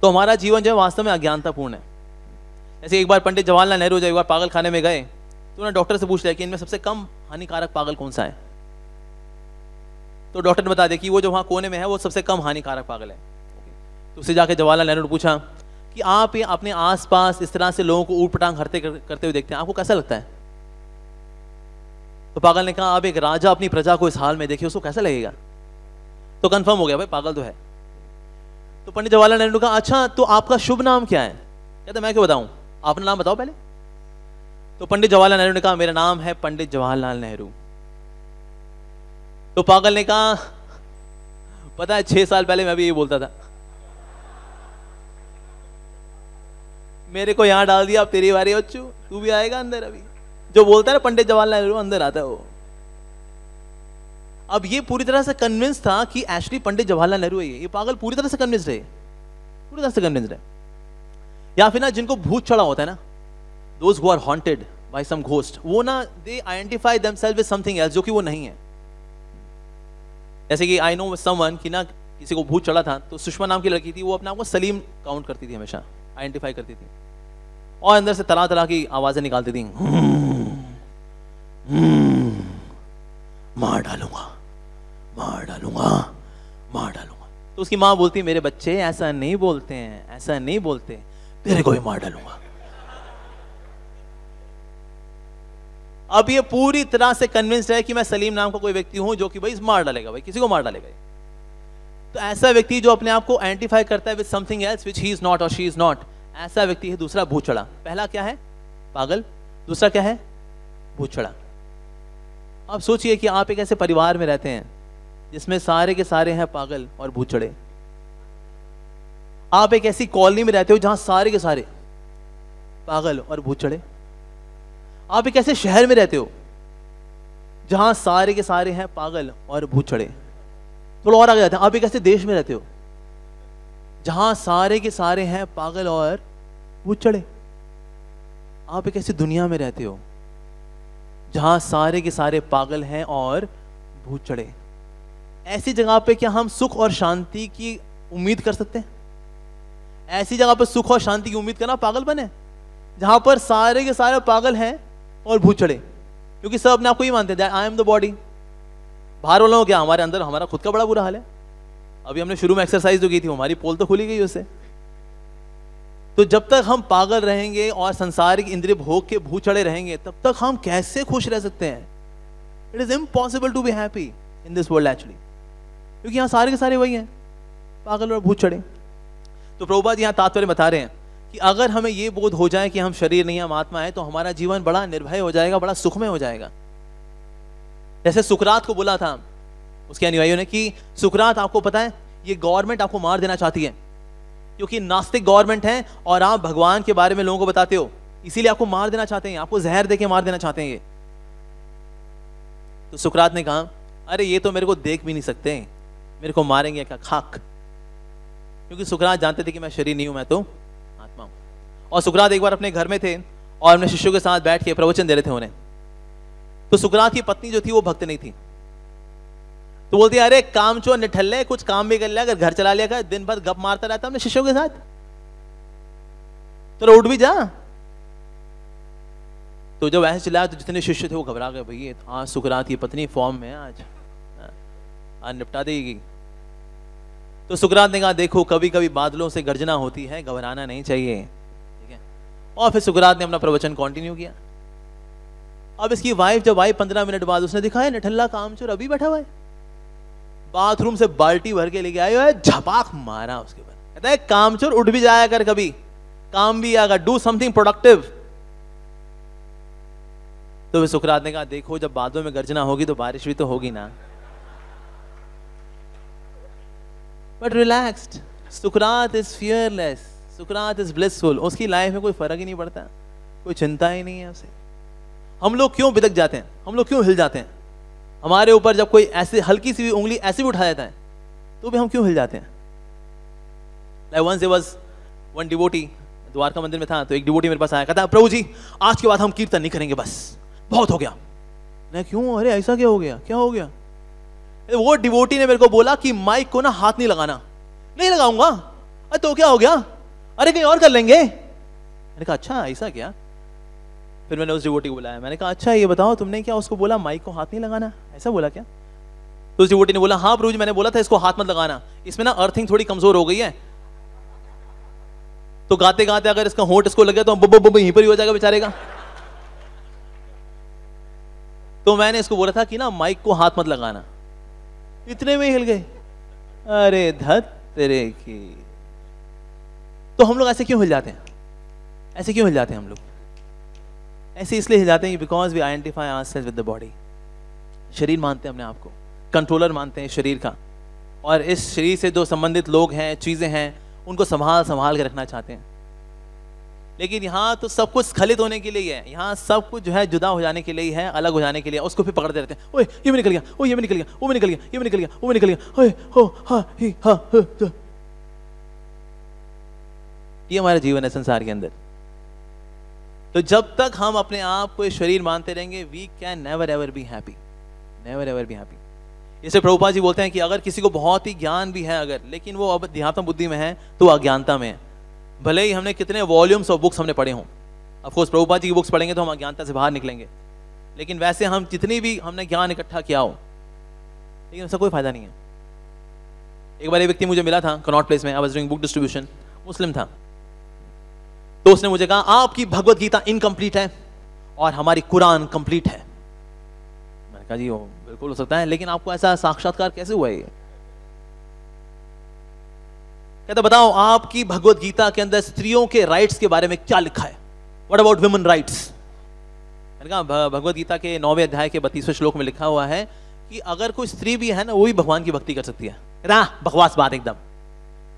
तो हमारा जीवन जो है वास्तव में अज्ञानतापूर्ण है। जैसे एक बार पंडित जवाहरलाल नेहरू जब एक बार पागल खाने में गए तो उन्होंने डॉक्टर से पूछ लिया कि इनमें सबसे कम हानिकारक पागल कौन सा है। तो डॉक्टर ने बता दिया कि वो जो वहाँ कोने में है वो सबसे कम हानिकारक पागल है। तो उससे जाके जवाहरलाल नेहरू ने पूछा कि आप ये अपने आसपास इस तरह से लोगों को ऊट पटांग करते हुए देखते हैं, आपको कैसा लगता है? तो पागल ने कहा, अब एक राजा अपनी प्रजा को इस हाल में देखे, उसको कैसा लगेगा? तो कंफर्म हो गया भाई पागल तो है। तो पंडित जवाहरलाल नेहरू ने कहा, अच्छा तो आपका शुभ नाम क्या है? कहते मैं क्यों बताऊं, आपने नाम बताओ पहले। तो पंडित जवाहरलाल नेहरू ने कहा, मेरा नाम है पंडित जवाहरलाल नेहरू। तो पागल ने कहा, पता है 6 साल पहले मैं भी यही बोलता था, मेरे को यहां डाल दिया, अब तेरी बारी बच्चू, तू भी आएगा अंदर। अभी जो बोलता है ना पंडित जवाहरलाल नेहरू, अंदर आता है वो। अब ये पूरी तरह से कन्विंस था कि एक्चुअली पंडित जवाहरलाल नेहरू है ये पागल पूरी तरह से कन्विंस्ड है, पूरी तरह से कन्विंस्ड है। या फिर ना जिनको भूत चढ़ा होता है ना, those who are haunted by some ghost, वो ना they identify themselves with something else, जो कि वो नहीं है। जैसे कि आई नो समवन कि ना किसी को भूत चढ़ा था, तो सुषमा नाम की लड़की थी, वो अपने आप को सलीम काउंट करती थी, हमेशा आइडेंटिफाई करती थी, और अंदर से तरह तरह की आवाजें निकालती थी, मार डालूंगा, मार डालूंगा, मार डालूंगा। तो उसकी माँ बोलती, मेरे बच्चे ऐसा नहीं बोलते हैं, ऐसा नहीं बोलते, तेरे को भी मार डालूंगा। अब ये पूरी तरह से कन्विंस्ड है कि मैं सलीम नाम का कोई व्यक्ति हूं जो कि भाई मार डालेगा, भाई किसी को मार डालेगा। तो ऐसा व्यक्ति जो अपने आप को आइडेंटिफाई करता है with something else which he is not और शी इज नॉट, ऐसा व्यक्ति है दूसरा भूत चढ़ा। पहला क्या है? पागल। दूसरा क्या है? भूत चढ़ा। अब सोचिए कि आप एक ऐसे परिवार में रहते हैं जिसमें सारे के सारे हैं पागल और भूत चढ़े। आप एक ऐसी कॉलोनी में रहते हो जहां सारे के सारे पागल और भूत चढ़े। आप एक ऐसे शहर में रहते हो जहां सारे के सारे हैं पागल और भूत चढ़े। थोड़ा और आगे जाते हैं, आप एक ऐसे देश में रहते हो जहां सारे के सारे हैं पागल और भूत चढ़े। आप एक ऐसी दुनिया में रहते हो जहां सारे के सारे पागल हैं और भूत चढ़े। ऐसी जगह पे क्या हम सुख और शांति की उम्मीद कर सकते हैं? ऐसी जगह पर सुख और शांति की उम्मीद करना पागलपन है, जहां पर सारे के सारे पागल हैं और भूत चढ़े, क्योंकि सब अपने आप को ही मानते हैं आई एम द बॉडी। बाहर वालों को क्या, हमारे अंदर हमारा खुद का बड़ा बुरा हाल है। अभी हमने शुरू में एक्सरसाइज जो की थी, हमारी पोल तो खुली गई उससे। तो जब तक हम पागल रहेंगे और संसारिक इंद्रिय भोग के भूत चढ़े रहेंगे, तब तक हम कैसे खुश रह सकते हैं? It is impossible to be happy in this world actually, क्योंकि यहाँ सारे के सारे वही हैं, पागल और भूत चढ़े। तो प्रभुपाद यहाँ तात्पर्य बता रहे हैं कि अगर हमें ये बोध हो जाए कि हम शरीर नहीं हम आत्मा है, तो हमारा जीवन बड़ा निर्भय हो जाएगा, बड़ा सुखमय हो जाएगा। जैसे सुकरात को बोला था उसके अनुयायियों ने कि सुकरात, आपको पता है ये गवर्नमेंट आपको मार देना चाहती है, क्योंकि नास्तिक गवर्नमेंट है और आप भगवान के बारे में लोगों को बताते हो, इसीलिए आपको मार देना चाहते हैं, आपको जहर देके मार देना चाहते हैं ये। तो सुकरात ने कहा, अरे ये तो मेरे को देख भी नहीं सकते, मेरे को मारेंगे क्या, खाक। क्योंकि सुकरात जानते थे कि मैं शरीर नहीं हूं, मैं तो आत्मा हूं। और सुकरात एक बार अपने घर में थे और अपने शिष्यों के साथ बैठ के प्रवचन दे रहे थे उन्हें। तो सुकरात की पत्नी जो थी वो भक्त नहीं थी, तो बोलती है, अरे कामचोर निठल्ले, कुछ काम भी कर लिया, अगर घर चला लिया कर, दिन भर गप मारता रहता अपने शिष्यों के साथ, तो उठ भी जा। तो जब ऐसे चिल्लाया तो जितने शिष्य थे वो घबरा गए, भैया आज सुकरात की पत्नी फॉर्म में, आज निपटा देगी। तो सुकरात ने कहा, देखो कभी कभी बादलों से गर्जना होती है, घबराना नहीं चाहिए, ठीक है। और फिर सुकरात ने अपना प्रवचन कंटिन्यू किया। अब इसकी वाइफ जब आई 15 मिनट बाद, उसने दिखा है निठल्ला कामचोर अभी बैठा हुआ है, बाथरूम से बाल्टी भर के लेके आए हुए, झपाक मारा उसके ऊपर। कहता है, कामचोर उठ भी जाया कर, कभी काम भी आएगा, डू समथिंग प्रोडक्टिव। तो फिर सुकरात ने कहा, देखो जब बादलों में गर्जना होगी तो बारिश भी तो होगी ना, but relaxed. Sukrat is fearless, Sukrat is blissful. उसकी लाइफ में कोई फर्क ही नहीं पड़ता, कोई चिंता ही नहीं है उसे। हम लोग क्यों बिदक जाते हैं, हम लोग क्यों हिल जाते हैं? हमारे ऊपर जब कोई ऐसे हल्की सी भी उंगली ऐसे भी उठा देता है तो भी हम क्यों हिल जाते हैं? Like once there was one devotee, Dwarka मंदिर में था, तो एक डिवोटी मेरे पास आया, कहता, प्रभु जी आज के बाद हम कीर्तन नहीं करेंगे, बस बहुत हो गया। मैं क्यों, अरे ऐसा क्या हो गया, क्या हो गया? वो डिवोटी ने मेरे को बोला कि माइक को ना हाथ नहीं लगाना। नहीं लगाऊंगा, अरे तो क्या हो गया, अरे कहीं और कर लेंगे। मैंने कहा अच्छा ऐसा क्या। फिर मैंने उस डिवोटी को बुलाया, मैंने कहा अच्छा ये बताओ तुमने क्या उसको बोला माइक को हाथ नहीं लगाना, ऐसा बोला क्या। तो उस डिवोटी ने बोला हाँ प्रभु जी मैंने बोला था इसको हाथ मत लगाना, इसमें ना अर्थिंग थोड़ी कमजोर हो गई है, तो गाते गाते अगर इसका होंठ इसको लगे तो बब बब यहीं पर ही हो जाएगा बेचारे का। तो मैंने इसको बोला था कि ना माइक को हाथ मत लगाना, इतने में हिल गए। अरे धत तेरे की। तो हम लोग ऐसे क्यों हिल जाते हैं, ऐसे क्यों हिल जाते हैं हम लोग, ऐसे इसलिए हिल जाते हैं because we identify ourselves with the body. शरीर मानते हैं अपने आप को, कंट्रोलर मानते हैं शरीर का, और इस शरीर से जो संबंधित लोग हैं चीजें हैं उनको संभाल संभाल के रखना चाहते हैं। लेकिन यहाँ तो सब कुछ स्खलित होने के लिए है, यहाँ सब कुछ जो है जुदा हो जाने के लिए है, अलग हो जाने के लिए। उसको फिर पकड़ते रहते हैं, ओए ये भी निकल गया, ओ ये भी निकल गया, वो भी निकल गया, ये भी निकल गया, वो भी निकल गया, ओए हो हा ही हा। ये हमारा जीवन है संसार के अंदर। तो जब तक हम अपने आप को शरीर मानते रहेंगे we can never ever be happy, never ever be happy. इसे प्रभुपाद जी बोलते हैं कि अगर किसी को बहुत ही ज्ञान भी है अगर, लेकिन वो अब अध्यात्म बुद्धि में है तो अज्ञानता में है। भले ही हमने कितने वॉल्यूम्स ऑफ बुक्स हमने पढ़े हों, ऑफ कोर्स प्रभुपाद जी की बुक्स पढ़ेंगे तो हम अज्ञानता से बाहर निकलेंगे, लेकिन वैसे हम जितनी भी हमने ज्ञान इकट्ठा किया हो लेकिन उसका कोई फायदा नहीं है। एक बार एक व्यक्ति मुझे मिला था कनॉट प्लेस में, I was doing book distribution, Muslim था। तो उसने मुझे कहा आपकी भगवत गीता इनकम्प्लीट है और हमारी कुरान कंप्लीट है। मैंने कहा जी वो बिल्कुल हो सकता है, लेकिन आपको ऐसा साक्षात्कार कैसे हुआ है। कहता बताओ आपकी भगवत गीता के अंदर स्त्रियों के राइट्स के बारे में क्या लिखा है, व्हाट अबाउट वुमेन राइट्स। मैंने कहा भगवत गीता के 9वें अध्याय के 32वें श्लोक में लिखा हुआ है कि अगर कोई स्त्री भी है ना वो भी भगवान की भक्ति कर सकती है। बकवास बात एकदम,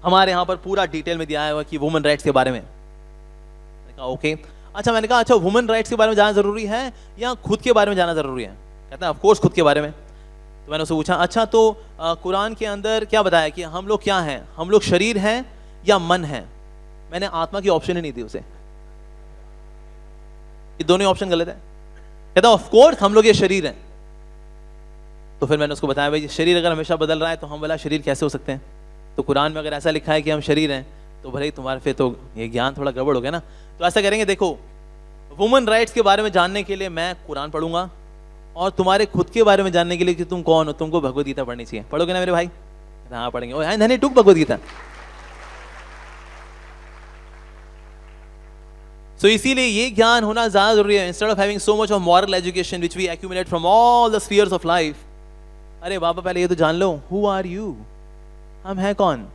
हमारे यहाँ पर पूरा डिटेल में दिया हुआ कि वुमेन राइट्स के बारे में। मैंने कहा ओके अच्छा। मैंने कहा अच्छा वुमेन राइट्स के बारे में जानना जरूरी है या खुद के बारे में जानना जरूरी है। कहता है ऑफ कोर्स खुद के बारे में। तो मैंने उससे पूछा अच्छा तो कुरान के अंदर क्या बताया कि हम लोग क्या हैं, हम लोग शरीर हैं या मन हैं। मैंने आत्मा की ऑप्शन ही नहीं दी उसे, ये दोनों ऑप्शन गलत है। कहता ऑफ कोर्स हम लोग ये शरीर हैं। तो फिर मैंने उसको बताया भाई शरीर अगर हमेशा बदल रहा है तो हम वाला शरीर कैसे हो सकते हैं। तो कुरान में अगर ऐसा लिखा है कि हम शरीर हैं तो भले ही तुम्हारे फिर तो ये ज्ञान थोड़ा गड़बड़ हो गया ना। तो ऐसा करेंगे देखो वुमेन राइट्स के बारे में जानने के लिए मैं कुरान पढ़ूंगा और तुम्हारे खुद के बारे में जानने के लिए कि तुम कौन हो तुमको भगवत गीता पढ़नी चाहिए। पढ़ोगे ना मेरे भाई। हाँ पढ़ेंगे। ओह धनी टुक भगवत गीता। सो इसीलिए ये ज्ञान होना ज्यादा जरूरी है। Instead of having so much of moral education which we accumulate from all the spheres of life, अरे बाबा पहले ये तो जान लो हु आर यू, हम हैं कौन।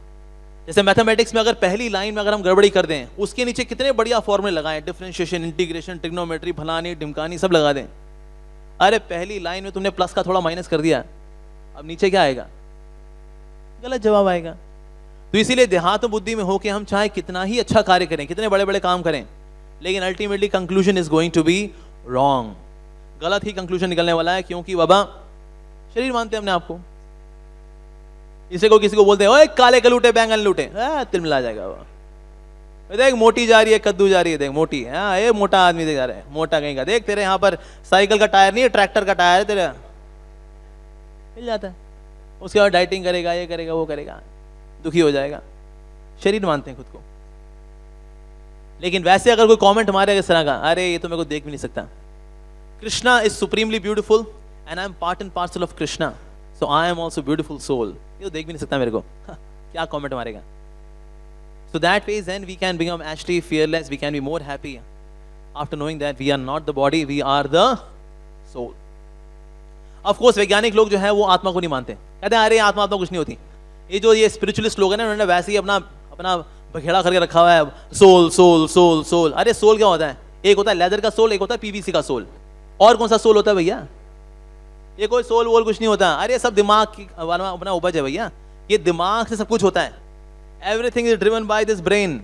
जैसे मैथमेटिक्स में अगर पहली लाइन में अगर हम गड़बड़ी कर दें उसके नीचे कितने बढ़िया फॉर्मूले लगाएं, डिफरेंशिएशन, इंटीग्रेशन, ट्रिग्नोमेट्री, फलानी ढिमकानी सब लगा दें। अरे पहली लाइन में तुमने प्लस का थोड़ा माइनस कर दिया, अब नीचे क्या आएगा, गलत जवाब आएगा। तो इसीलिए देहात्म बुद्धि में होकर हम चाहे कितना ही अच्छा कार्य करें, कितने बड़े बड़े काम करें, लेकिन ultimately conclusion is going to be wrong. गलत ही कंक्लूजन निकलने वाला है, क्योंकि बाबा शरीर मानते हैं अपने आप को। इसे को किसी को बोलते हैं ओए काले कलूटे बैंगन लूटे, तिलमिला जाएगा वो। देख मोटी जा रही है, कद्दू जा रही है, देख मोटी है, हाँ ये मोटा आदमी देख जा रहा है, मोटा कहीं का। देख तेरे यहाँ पर साइकिल का टायर नहीं है, ट्रैक्टर का टायर है तेरा, मिल जाता है। उसके बाद डाइटिंग करेगा, ये करेगा, वो करेगा, दुखी हो जाएगा। शरीर मानते हैं खुद को। लेकिन वैसे अगर कोई कमेंट मारेगा इस तरह का, अरे ये तो मेरे को देख भी नहीं सकता, Krishna is supremely beautiful and I am part and parcel of Krishna, so I am also beautiful soul, ये तो देख भी नहीं सकता मेरे को, क्या कमेंट मारेगा। So that way then we can become actually fearless, we can be more happy after knowing that we are not the body, we are the soul. Of course वैज्ञानिक लोग जो है वो आत्मा को नहीं मानते, कहते हैं अरे आत्मा कुछ नहीं होती। ये जो ये स्पिरिचुअलिस्ट लोग हैं ना, उन्होंने वैसे ही अपना बखेड़ा करके रखा हुआ है, सोल सोल सोल सोल। अरे सोल क्या होता है, एक होता है लेदर का सोल, एक होता है पीवीसी का सोल, और कौन सा सोल होता है भैया। ये कोई सोल वोल कुछ नहीं होता, अरे सब दिमाग की अपना उपज है भैया, ये दिमाग से सब कुछ होता है। Everything is driven by this brain,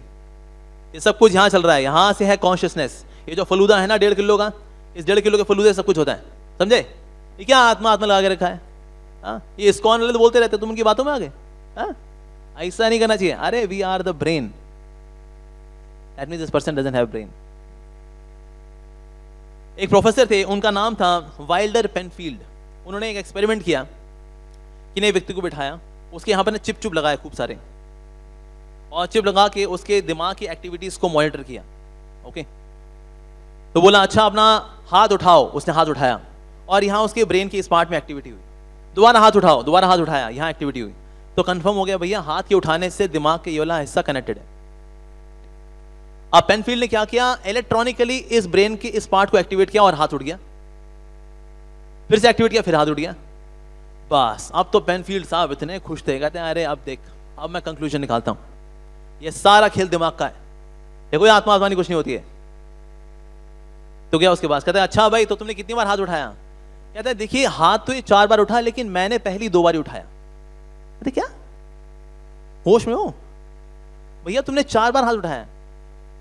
ये सब कुछ यहाँ चल रहा है, यहाँ से है कॉन्शियसनेस। ये जो फलूदा है ना 1.5 किलो का, इस 1.5 किलो के फलूदे से सब कुछ होता है, समझे। ये क्या आत्मा आत्मा लगा के रखा है, हाँ ये इस्कॉन वाले तो बोलते रहते, तुम उनकी बातों में आ गए। हाँ ऐसा नहीं करना चाहिए। अरे we are the brain, that means this person doesn't have brain. एक प्रोफेसर थे, उनका नाम था वाइल्डर पेनफील्ड। उन्होंने एक एक्सपेरिमेंट किया कि नए व्यक्ति को बिठाया, उसके यहाँ पर चिप चुप लगाया खूब सारे, और चिप लगा के उसके दिमाग की एक्टिविटीज को मॉनिटर किया। ओके, तो बोला अच्छा अपना हाथ उठाओ, उसने हाथ उठाया और यहाँ उसके ब्रेन की इस पार्ट में एक्टिविटी हुई। दोबारा हाथ उठाओ, दोबारा हाथ उठाया, यहाँ एक्टिविटी हुई। तो कंफर्म हो गया भैया हाथ के उठाने से दिमाग के ये वाला हिस्सा कनेक्टेड है। अब पेनफील्ड ने क्या किया, इलेक्ट्रॉनिकली इस ब्रेन के इस पार्ट को एक्टिवेट किया और हाथ उठ गया, फिर से एक्टिवेट किया, फिर हाथ उठ गया। बस अब तो पेनफील्ड साहब इतने खुश थे, कहते हैं अरे अब देख, अब मैं कंक्लूजन निकालता हूं, ये सारा खेल दिमाग का है, देखो ये आत्मा आत्मानी कुछ नहीं होती है। तो क्या उसके पास कहते हैं अच्छा भाई तो तुमने कितनी बार हाथ उठाया? कहता है देखिए हाथ तो ये 4 बार उठा, लेकिन मैंने पहली 2 बार ही उठाया। कहते क्या होश में हो भैया, तुमने 4 बार हाथ उठाया?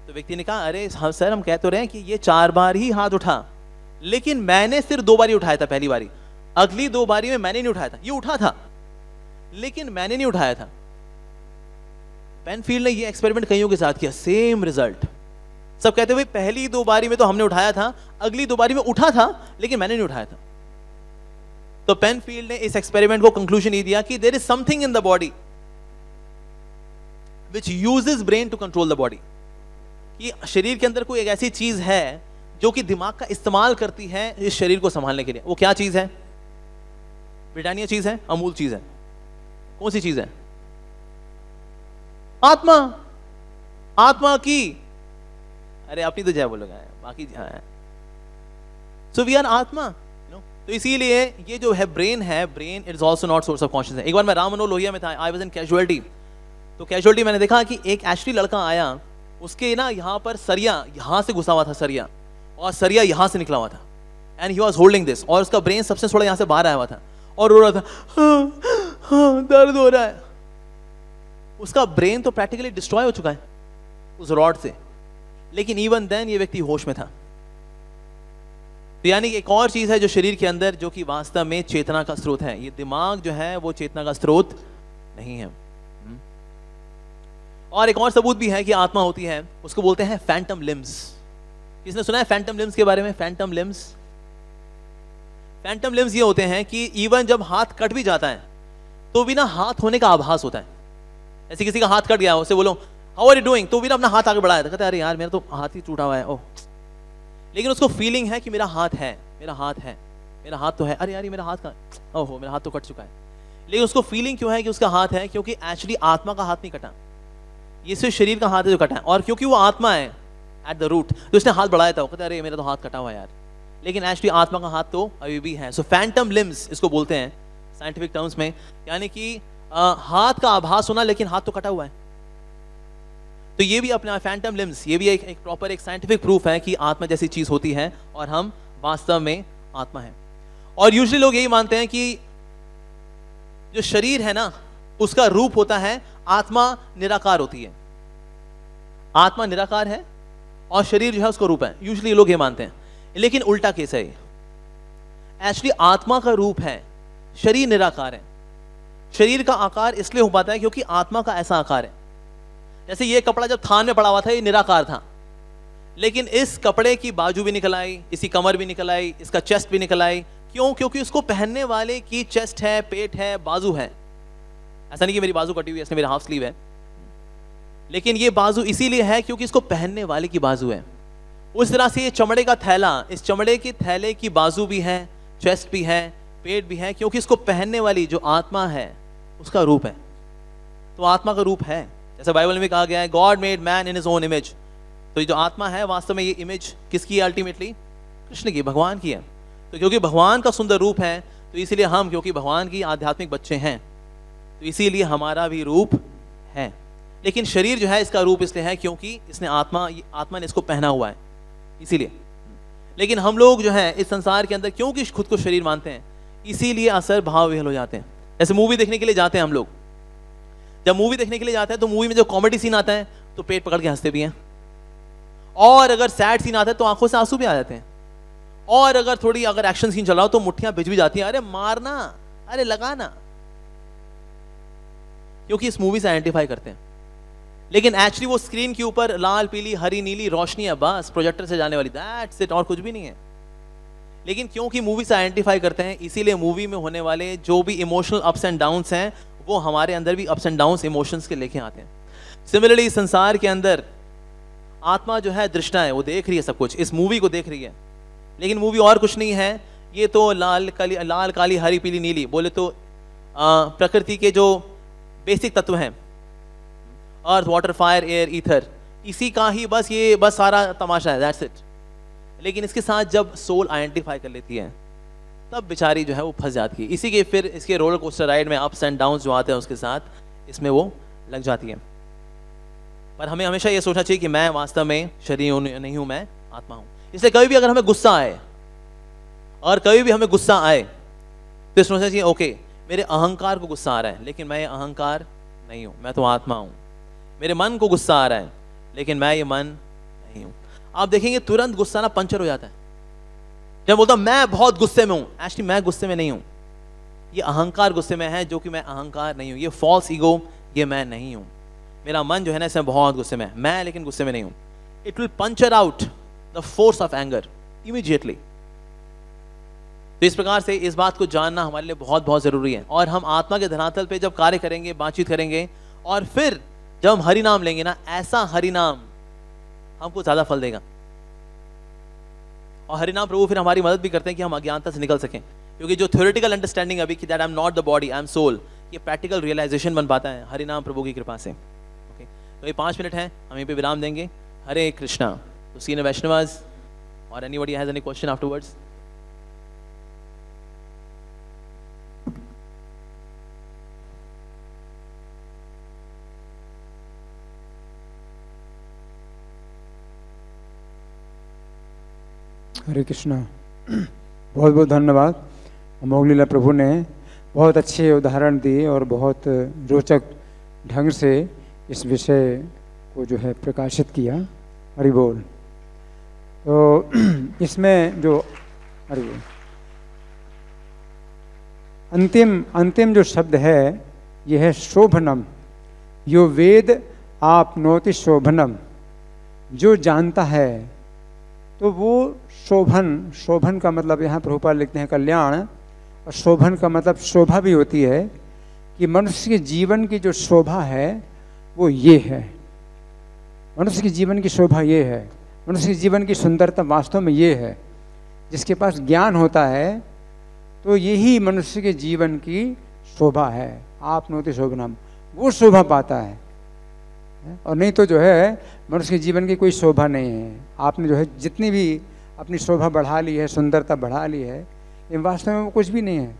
तो व्यक्ति ने कहा अरे हाँ सर हम कह तो रहे हैं कि ये 4 बार ही हाथ उठा, लेकिन मैंने सिर्फ 2 बार ही उठाया था पहली बारी, अगली 2 बारी में मैंने नहीं उठाया था, ये उठा था लेकिन मैंने नहीं उठाया था। पेनफील्ड ने ये एक्सपेरिमेंट कईयों के साथ किया, सेम रिजल्ट। सब कहते हुए पहली 2 बारी में तो हमने उठाया था, अगली 2 बारी में उठा था लेकिन मैंने नहीं उठाया था। तो पेनफील्ड ने इस एक्सपेरिमेंट को कंक्लूजन ये दिया कि there is something in the body which uses brain to control the body, कि शरीर के अंदर कोई एक ऐसी चीज है जो कि दिमाग का इस्तेमाल करती है इस शरीर को संभालने के लिए। वो क्या चीज है? ब्रिटानिया चीज है, अमूल चीज है, कौन सी चीज है? आत्मा। आत्मा की, अरे अपनी तो जय बोलोगे, बाकी सो वी आर आत्मा। तो इसीलिए ये जो है ब्रेन है, brain is also not source of consciousness. एक बार मैं राम मनोहर लोहिया में था, आई वाज इन कैजुअलिटी। तो कैजुअलिटी मैंने देखा कि एक एक्चुअली लड़का आया, उसके ना यहाँ पर सरिया यहाँ से घुसा हुआ था, सरिया, और सरिया यहाँ से निकला हुआ था, and he was holding this, और उसका ब्रेन सबसे थोड़ा यहाँ से बाहर आया हुआ था और रो रहा था, हाँ, दर्द हो रहा है। उसका ब्रेन तो प्रैक्टिकली डिस्ट्रॉय हो चुका है उस रॉड से, लेकिन इवन देन ये व्यक्ति होश में था। तो यानी एक और चीज है जो शरीर के अंदर, जो कि वास्तव में चेतना का स्रोत है। ये दिमाग जो है वो चेतना का स्रोत नहीं है। और एक और सबूत भी है कि आत्मा होती है, उसको बोलते हैं फैंटम लिम्स। किसने सुना है फैंटम लिम्स के बारे में? फैंटम लिम्स, फैंटम लिम्स ये होते हैं कि इवन जब हाथ कट भी जाता है तो भी ना हाथ होने का आभास होता है। ऐसे किसी का हाथ कट गया, उसे बोलो हाउ आर यू डूइंग, तो भी ना अपना हाथ आगे बढ़ाया था, कहता है अरे यार मेरा तो हाथ ही टूटा हुआ है, ओह, लेकिन उसको फीलिंग है कि मेरा हाथ है, मेरा हाथ है, मेरा हाथ तो है, अरे यार ये मेरा हाथ का, ओहो मेरा हाथ तो कट चुका है। लेकिन उसको फीलिंग क्यों है कि उसका हाथ है? क्योंकि एक्चुअली आत्मा का हाथ नहीं कटा, ये सिर्फ शरीर का हाथ है जो कटा है। और क्योंकि वो आत्मा है एट द रूट, तो उसने हाथ बढ़ाया था, वो कहता है अरे मेरा तो हाथ कटा हुआ है यार, लेकिन एक्चुअली आत्मा का हाथ तो अभी भी है। सो फैंटम लिम्स इसको बोलते हैं साइंटिफिक टर्म्स में, यानी कि हाथ का आभास होना लेकिन हाथ तो कटा हुआ है। तो ये भी अपना फैंटम लिम्स, ये भी एक प्रॉपर एक साइंटिफिक प्रूफ है कि आत्मा जैसी चीज होती है और हम वास्तव में आत्मा है। और यूजुअली लोग यही मानते हैं कि जो शरीर है ना उसका रूप होता है, आत्मा निराकार होती है, आत्मा निराकार है और शरीर जो है उसका रूप है। यूजुअली लोग ये मानते हैं, लेकिन उल्टा केस है। एक्चुअली आत्मा का रूप है, शरीर निराकार है। शरीर का आकार इसलिए हो पाता है क्योंकि आत्मा का ऐसा आकार है। जैसे ये कपड़ा जब थान में पड़ा हुआ था ये निराकार था, लेकिन इस कपड़े की बाजू भी निकल आई, इसकी कमर भी निकल आई, इसका चेस्ट भी निकल आई। क्यों? क्योंकि उसको पहनने वाले की चेस्ट है, पेट है, बाजू है। ऐसा नहीं कि मेरी बाजू कटी हुई है, इसमें मेरा हाफ स्लीव है, लेकिन ये बाजू इसीलिए है क्योंकि इसको पहनने वाले की बाजू है। उस तरह से ये चमड़े का थैला, इस चमड़े के थैले की बाजू भी है, चेस्ट भी है, पेट भी है, क्योंकि इसको पहनने वाली जो आत्मा है उसका रूप है। तो आत्मा का रूप है। जैसे बाइबल में कहा गया है God made man in his own image. तो ये जो आत्मा है वास्तव में ये इमेज किसकी है? अल्टीमेटली कृष्ण की, भगवान की है। तो क्योंकि भगवान का सुंदर रूप है तो इसीलिए हम, क्योंकि भगवान की आध्यात्मिक बच्चे हैं, तो इसीलिए हमारा भी रूप है। लेकिन शरीर जो है इसका रूप इसलिए है क्योंकि इसने आत्मा ने इसको पहना हुआ है, इसीलिए। लेकिन हम लोग जो है इस संसार के अंदर क्योंकि खुद को शरीर मानते हैं, इसीलिए असर भाव विहल हो जाते हैं। जैसे मूवी देखने के लिए जाते हैं हम लोग, जब मूवी देखने के लिए जाते हैं तो मूवी में जो कॉमेडी सीन आता है तो पेट पकड़ के हंसते भी हैं, और अगर सैड सीन आता है तो आंखों से आंसू भी आ जाते हैं, और अगर एक्शन सीन चल रहा हो तो मुट्ठियां भिज भी जाती हैं, अरे मारना, अरे लगाना, क्योंकि इस मूवी से आइडेंटिफाई करते हैं। लेकिन एक्चुअली वो स्क्रीन के ऊपर लाल पीली हरी नीली रोशनी है, बस प्रोजेक्टर से जाने वाली, दैट्स इट, और कुछ भी नहीं है। लेकिन क्योंकि मूवी से आइडेंटिफाई करते हैं, इसीलिए मूवी में होने वाले जो भी इमोशनल अप्स एंड डाउन्स हैं वो हमारे अंदर भी अप्स एंड डाउन्स इमोशंस के लेके आते हैं। सिमिलरली संसार के अंदर आत्मा जो है दृष्टा है, वो देख रही है सब कुछ, इस मूवी को देख रही है, लेकिन मूवी और कुछ नहीं है, ये तो लाल काली हरी पीली नीली, बोले तो प्रकृति के जो बेसिक तत्व हैं, earth water fire air ether, इसी का ही बस सारा तमाशा है, दैट्स इट। लेकिन इसके साथ जब सोल आइडेंटिफाई कर लेती है तब बेचारी जो है वो फंस जाती है, इसी के फिर इसके रोलर कोस्टर राइड में अप्स एंड डाउन्स जो आते हैं उसके साथ इसमें वो लग जाती है। पर हमें हमेशा ये सोचना चाहिए कि मैं वास्तव में शरीर नहीं हूं, मैं आत्मा हूं। इसलिए कभी भी अगर हमें गुस्सा आए और कभी भी हमें गुस्सा आए तो सोचना चाहिए ओके, मेरे अहंकार को गुस्सा आ रहा है लेकिन मैं ये अहंकार नहीं हूं, मैं तो आत्मा हूं। मेरे मन को गुस्सा आ रहा है लेकिन मैं ये मन नहीं हूं। आप देखेंगे तुरंत गुस्सा ना पंचर हो जाता है। जब बोलता मैं बहुत गुस्से में हूं, एक्चुअली मैं गुस्से में नहीं हूं, ये अहंकार गुस्से में है, जो कि मैं अहंकार नहीं हूं, ये फॉल्स ईगो, ये मैं नहीं हूं। मेरा मन जो है ना इसमें बहुत गुस्से में है, मैं लेकिन गुस्से में नहीं हूं। It will puncture out the force of anger immediately. तो इस प्रकार से इस बात को जानना हमारे लिए बहुत बहुत जरूरी है। और हम आत्मा के धरातल पे जब कार्य करेंगे, बातचीत करेंगे, और फिर जब हम हरि नाम लेंगे ना, ऐसा हरि नाम हमको ज्यादा फल देगा। और हरिनाम प्रभु फिर हमारी मदद भी करते हैं कि हम अज्ञानता से निकल सकें, क्योंकि जो थ्योरेटिकल अंडरस्टैंडिंग अभी कि that I am not the body, I am soul, ये प्रैक्टिकल रियलाइजेशन बन पाता है हरिनाम प्रभु की कृपा से। ओके, तो ये 5 मिनट है, हम यहीं पे विराम देंगे। हरे कृष्णा। तो सीनियर वैष्णवास और anybody has any question afterwards?
Hare Krishna. बहुत बहुत धन्यवाद। अमोघ लीला प्रभु ने बहुत अच्छे उदाहरण दिए और बहुत रोचक ढंग से इस विषय को जो है प्रकाशित किया। हरि बोल। तो इसमें जो हरि बोल अंतिम जो शब्द है यह है शोभनम। यो वेद आपनोति शोभनम, जो जानता है तो वो शोभन का मतलब यहाँ प्रभुपाद लिखते हैं कल्याण, और शोभन का मतलब शोभा भी होती है कि मनुष्य के जीवन की जो शोभा है वो ये है। मनुष्य के जीवन की शोभा ये है, मनुष्य के जीवन की सुंदरता वास्तव में ये है। जिसके पास ज्ञान होता है तो यही मनुष्य के जीवन की शोभा है। आप नोति शोभनम, वो शोभा पाता है, और नहीं तो जो है मनुष्य के जीवन की कोई शोभा नहीं है। आपने जो है जितनी भी अपनी शोभा बढ़ा ली है, सुंदरता बढ़ा ली है, ये वास्तव में वो कुछ भी नहीं है,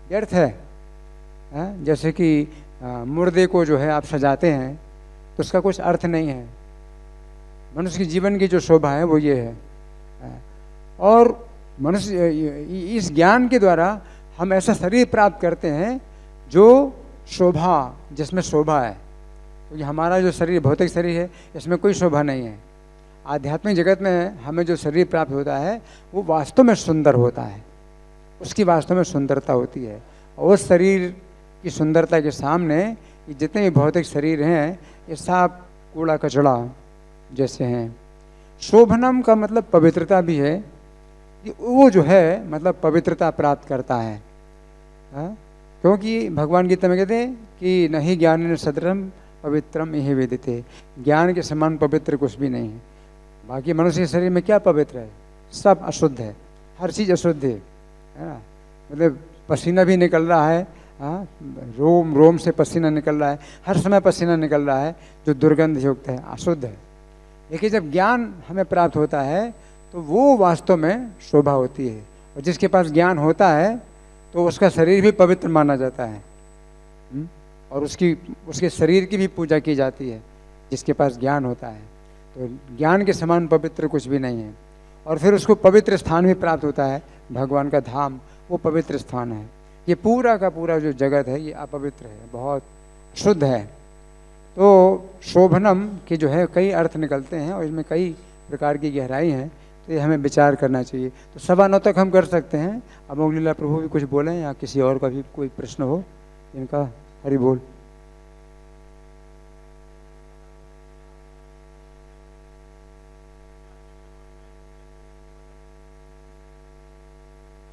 व्यर्थ है। जैसे कि मुर्दे को जो है आप सजाते हैं तो उसका कुछ अर्थ नहीं है। मनुष्य के जीवन की जो शोभा है वो ये है। और मनुष्य इस ज्ञान के द्वारा हम ऐसा शरीर प्राप्त करते हैं जो शोभा, जिसमें शोभा है। तो ये हमारा जो शरीर भौतिक शरीर है इसमें कोई शोभा नहीं है। आध्यात्मिक जगत में हमें जो शरीर प्राप्त होता है वो वास्तव में सुंदर होता है, उसकी वास्तव में सुंदरता होती है। और उस शरीर की सुंदरता के सामने ये जितने भी भौतिक शरीर हैं ये सब कूड़ा कचड़ा जैसे हैं। शोभनम का मतलब पवित्रता भी है, कि वो जो है मतलब पवित्रता प्राप्त करता है। क्योंकि भगवान गीता में कहते हैं कि नहीं ज्ञान सदरम पवित्रम यही वेदिते, ज्ञान के समान पवित्र कुछ भी नहीं है। बाकी मनुष्य के शरीर में क्या पवित्र है? सब अशुद्ध है, हर चीज़ अशुद्ध है ना। मतलब पसीना भी निकल रहा है, रोम से पसीना निकल रहा है, हर समय पसीना निकल रहा है जो दुर्गंध युक्त है, अशुद्ध है। लेकिन जब ज्ञान हमें प्राप्त होता है तो वो वास्तव में शोभा होती है। और जिसके पास ज्ञान होता है तो उसका शरीर भी पवित्र माना जाता है, और उसके शरीर की भी पूजा की जाती है जिसके पास ज्ञान होता है। तो ज्ञान के समान पवित्र कुछ भी नहीं है। और फिर उसको पवित्र स्थान भी प्राप्त होता है, भगवान का धाम वो पवित्र स्थान है। ये पूरा का पूरा जो जगत है ये अपवित्र है, बहुत शुद्ध है। तो शोभनम के जो है कई अर्थ निकलते हैं और इसमें कई प्रकार की गहराई हैं, तो ये हमें विचार करना चाहिए। तो 9:15 तक हम कर सकते हैं। अमोघ लीला प्रभु भी कुछ बोलें या किसी और का भी कोई प्रश्न हो इनका। हरि बोल।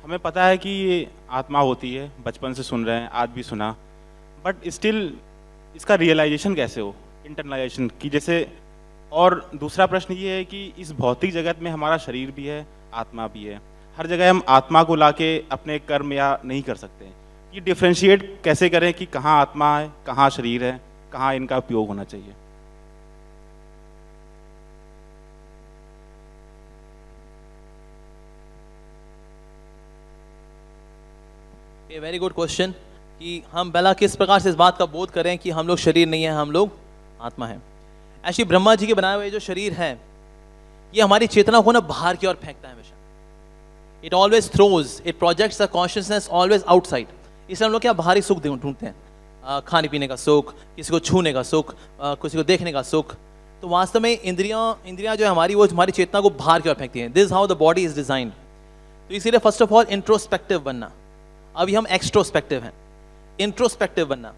हमें पता है कि ये आत्मा होती है, बचपन से सुन रहे हैं, आज भी सुना, बट स्टिल इसका रियलाइजेशन कैसे हो? इंटरनलाइजेशन की जैसे। और दूसरा प्रश्न ये है कि इस भौतिक जगत में हमारा शरीर भी है, आत्मा भी है। हर जगह हम आत्मा को लाके अपने कर्म या नहीं कर सकते। ये डिफ्रेंशिएट कैसे करें कि कहाँ आत्मा है, कहाँ शरीर है, कहाँ इनका उपयोग होना चाहिए?
ये वेरी गुड क्वेश्चन कि हम पहला किस प्रकार से इस बात का बोध करें कि हम लोग शरीर नहीं है, हम लोग आत्मा है। ऐसी ब्रह्मा जी के बनाए हुए जो शरीर है ये हमारी चेतना को ना बाहर की ओर फेंकता है हमेशा। It always throws, it projects the consciousness always outside. इसलिए हम लोग क्या बाहरी सुख ढूंढते हैं, खाने पीने का सुख, किसी को छूने का सुख, किसी को देखने का सुख। तो वास्तव में इंद्रियां जो है हमारी, वो हमारी चेतना को बाहर की ओर फेंकती हैं। This how the body is designed. तो इसीलिए फर्स्ट ऑफ ऑल इंट्रोस्पेक्टिव बनना। अभी हम एक्सट्रोस्पेक्टिव हैं। इंट्रोस्पेक्टिव बनना,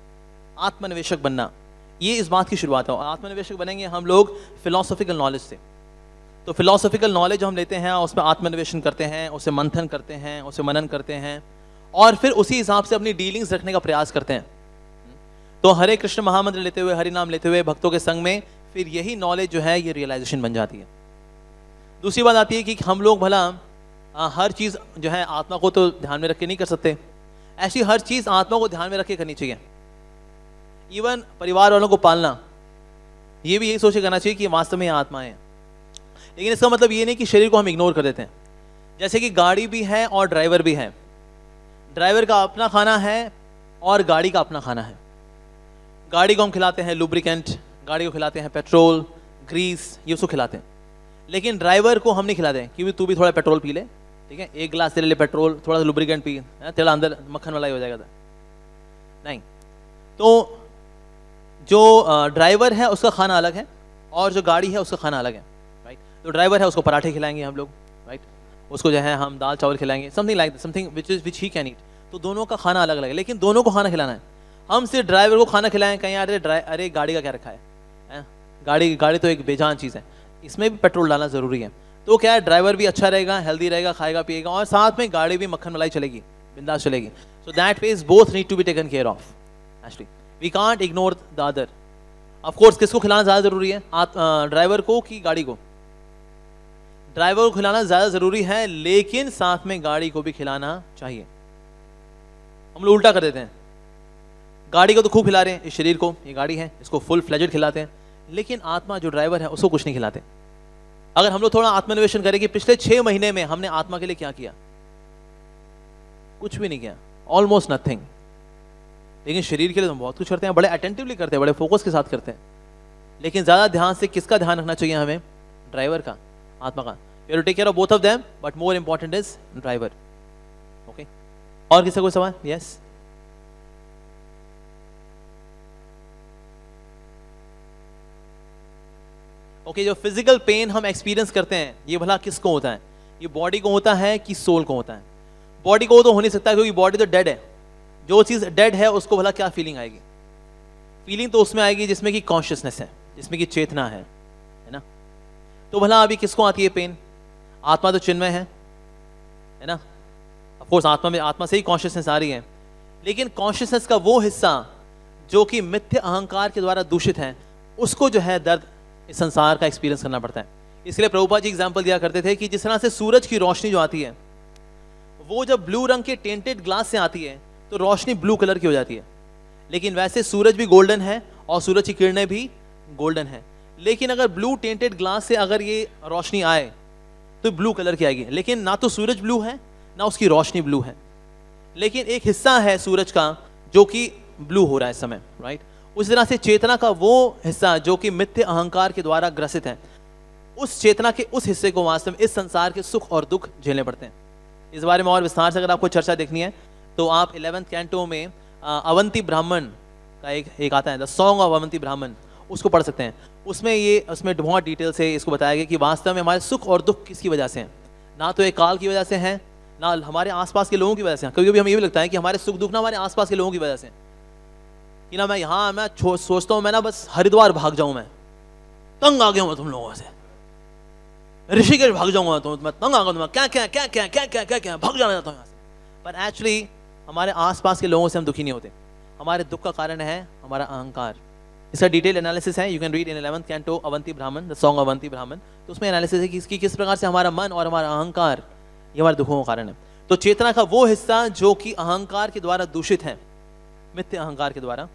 आत्मनिवेशक बनना, ये इस बात की शुरुआत है। आत्मनिवेशक बनेंगे हम लोग फिलोसॉफिकल नॉलेज से। तो फिलोसॉफिकल नॉलेज हम लेते हैं, उसमें आत्मनिवेशन करते हैं, उसे मंथन करते हैं, उसे मनन करते हैं, और फिर उसी हिसाब से अपनी डीलिंग्स रखने का प्रयास करते हैं। तो हरे कृष्ण महामंत्र लेते हुए, हरि नाम लेते हुए भक्तों के संग में फिर यही नॉलेज जो है ये रियलाइजेशन बन जाती है। दूसरी बात आती है कि हम लोग भला हर चीज़ जो है आत्मा को तो ध्यान में रख के नहीं कर सकते। ऐसी हर चीज़ आत्मा को ध्यान में रख के करनी चाहिए। इवन परिवार वालों को पालना, ये भी यही सोच के करना चाहिए कि वास्तव में आत्मा है। लेकिन इसका मतलब ये नहीं कि शरीर को हम इग्नोर कर देते हैं। जैसे कि गाड़ी भी है और ड्राइवर भी है। ड्राइवर का अपना खाना है और गाड़ी का अपना खाना है। गाड़ी को हम खिलाते हैं लुब्रिकेंट, गाड़ी को खिलाते हैं पेट्रोल, ग्रीस, ये उसको खिलाते हैं। लेकिन ड्राइवर को हम नहीं खिलाते हैं कि तू भी थोड़ा पेट्रोल पी ले, ठीक है, एक गिलास ले ले पेट्रोल, थोड़ा सा लुब्रिकेंट पी, तेरा अंदर मक्खन वाला ही हो जाएगा। नहीं, तो जो ड्राइवर है उसका खाना अलग है और जो गाड़ी है उसका खाना अलग है, राइट। तो ड्राइवर है उसको पराठे खिलाएंगे हम लोग, राइट, उसको जो है हम दाल चावल खिलाएंगे, something like something which he can eat. तो दोनों का खाना अलग अलग है, लेकिन दोनों को खाना खिलाना है। हम सिर्फ ड्राइवर को खाना खिलाएं, कहीं अरे गाड़ी का क्या रखा है, गाड़ी तो एक बेजान चीज़ है, इसमें भी पेट्रोल डालना ज़रूरी है। तो क्या है, ड्राइवर भी अच्छा रहेगा, हेल्दी रहेगा, खाएगा पिएगा, और साथ में गाड़ी भी मक्खन मलाई चलेगी, बिंदास चलेगी। So that ways both need to be taken care of. Actually we can't ignore the other. Of course किसको खिलाना ज़्यादा ज़रूरी है, ड्राइवर को कि गाड़ी को? ड्राइवर को खिलाना ज़्यादा ज़रूरी है, लेकिन साथ में गाड़ी को भी खिलाना चाहिए। हम लोग उल्टा कर देते हैं, गाड़ी को तो खूब खिला रहे हैं, इस शरीर को, ये गाड़ी है, इसको फुल फ्लेजेड खिलाते हैं, लेकिन आत्मा जो ड्राइवर है उसको कुछ नहीं खिलाते। अगर हम लोग थोड़ा आत्मनिवेशन करें कि पिछले 6 महीने में हमने आत्मा के लिए क्या किया, कुछ भी नहीं किया, ऑलमोस्ट नथिंग। लेकिन शरीर के लिए तो बहुत कुछ करते हैं, बड़े अटेंटिवली करते हैं, बड़े फोकस के साथ करते हैं। लेकिन ज़्यादा ध्यान से किसका ध्यान रखना चाहिए हमें? ड्राइवर का, आत्मा का। You take care of both of them, but more important is driver. Okay, और किसी कोई सवाल? यस। ओके, जो फिजिकल पेन हम एक्सपीरियंस करते हैं ये भला किसको होता है? ये बॉडी को होता है कि सोल को होता है? बॉडी को तो हो नहीं सकता, क्योंकि बॉडी तो डेड है। जो चीज़ डेड है उसको भला क्या फीलिंग आएगी? फीलिंग तो उसमें आएगी जिसमें कि कॉन्शियसनेस है, जिसमें कि चेतना है ना। तो भला अभी किसको आती है पेन? आत्मा तो चिन्मय है ना। ऑफ कोर्स आत्मा से ही कॉन्शियसनेस आ रही है, लेकिन कॉन्शियसनेस का वो हिस्सा जो कि मिथ्या अहंकार के द्वारा दूषित है, उसको जो है दर्द इस संसार का एक्सपीरियंस करना पड़ता है। इसलिए प्रभुपाद जी एग्जाम्पल दिया करते थे कि जिस तरह से सूरज की रोशनी जो आती है वो जब ब्लू रंग के टेंटेड ग्लास से आती है तो रोशनी ब्लू कलर की हो जाती है, लेकिन वैसे सूरज भी गोल्डन है और सूरज की किरणें भी गोल्डन है। लेकिन अगर ब्लू टेंटेड ग्लास से अगर ये रोशनी आए तो ब्लू कलर की आएगी, लेकिन ना तो सूरज ब्लू है ना उसकी रोशनी ब्लू है, लेकिन एक हिस्सा है सूरज का जो कि ब्लू हो रहा है इस समय, राइट। उस तरह से चेतना का वो हिस्सा जो कि मिथ्या अहंकार के द्वारा ग्रसित है, उस चेतना के उस हिस्से को वास्तव में इस संसार के सुख और दुख झेलने पड़ते हैं। इस बारे में और विस्तार से अगर आपको चर्चा देखनी है तो आप 11th कैंटो में अवंती ब्राह्मण का एक आता है, द सॉन्ग ऑफ अवंती ब्राह्मण, उसको पढ़ सकते हैं। उसमें बहुत डिटेल से इसको बताया गया कि वास्तव में हमारे सुख और दुख किसकी वजह से हैं। ना तो एक काल की वजह से हैं, ना हमारे आसपास के लोगों की वजह से हैं। कभी कभी हमें ये भी लगता है कि हमारे सुख दुख ना हमारे आसपास के लोगों की वजह से, कि ना मैं सोचता हूँ मैं ना बस हरिद्वार भाग जाऊँ, मैं तंग आ गया हूँ तुम लोगों से, ऋषिकेश भाग जाऊँगा तो मैं तंग आ गया, मैं क्या क्या क्या क्या क्या क्या क्या क्या भाग जाना चाहता हूँ यहाँ से। पर एक्चुअली हमारे आसपास के लोगों से हम दुखी नहीं होते। हमारे दुख का कारण है हमारा अहंकार, इसका डिटेल एनालिसिस है, you can read in 11th canto Avanti ब्राह्मण, द सॉन्ग अवंती ब्राह्मण। तो उसमें एनालिसिस है कि इसकी किस प्रकार से हमारा मन और हमारा अहंकार ये हमारे दुखों का कारण है। तो चेतना का वो हिस्सा जो कि अहंकार के द्वारा दूषित है, मिथ्या अहंकार के द्वारा,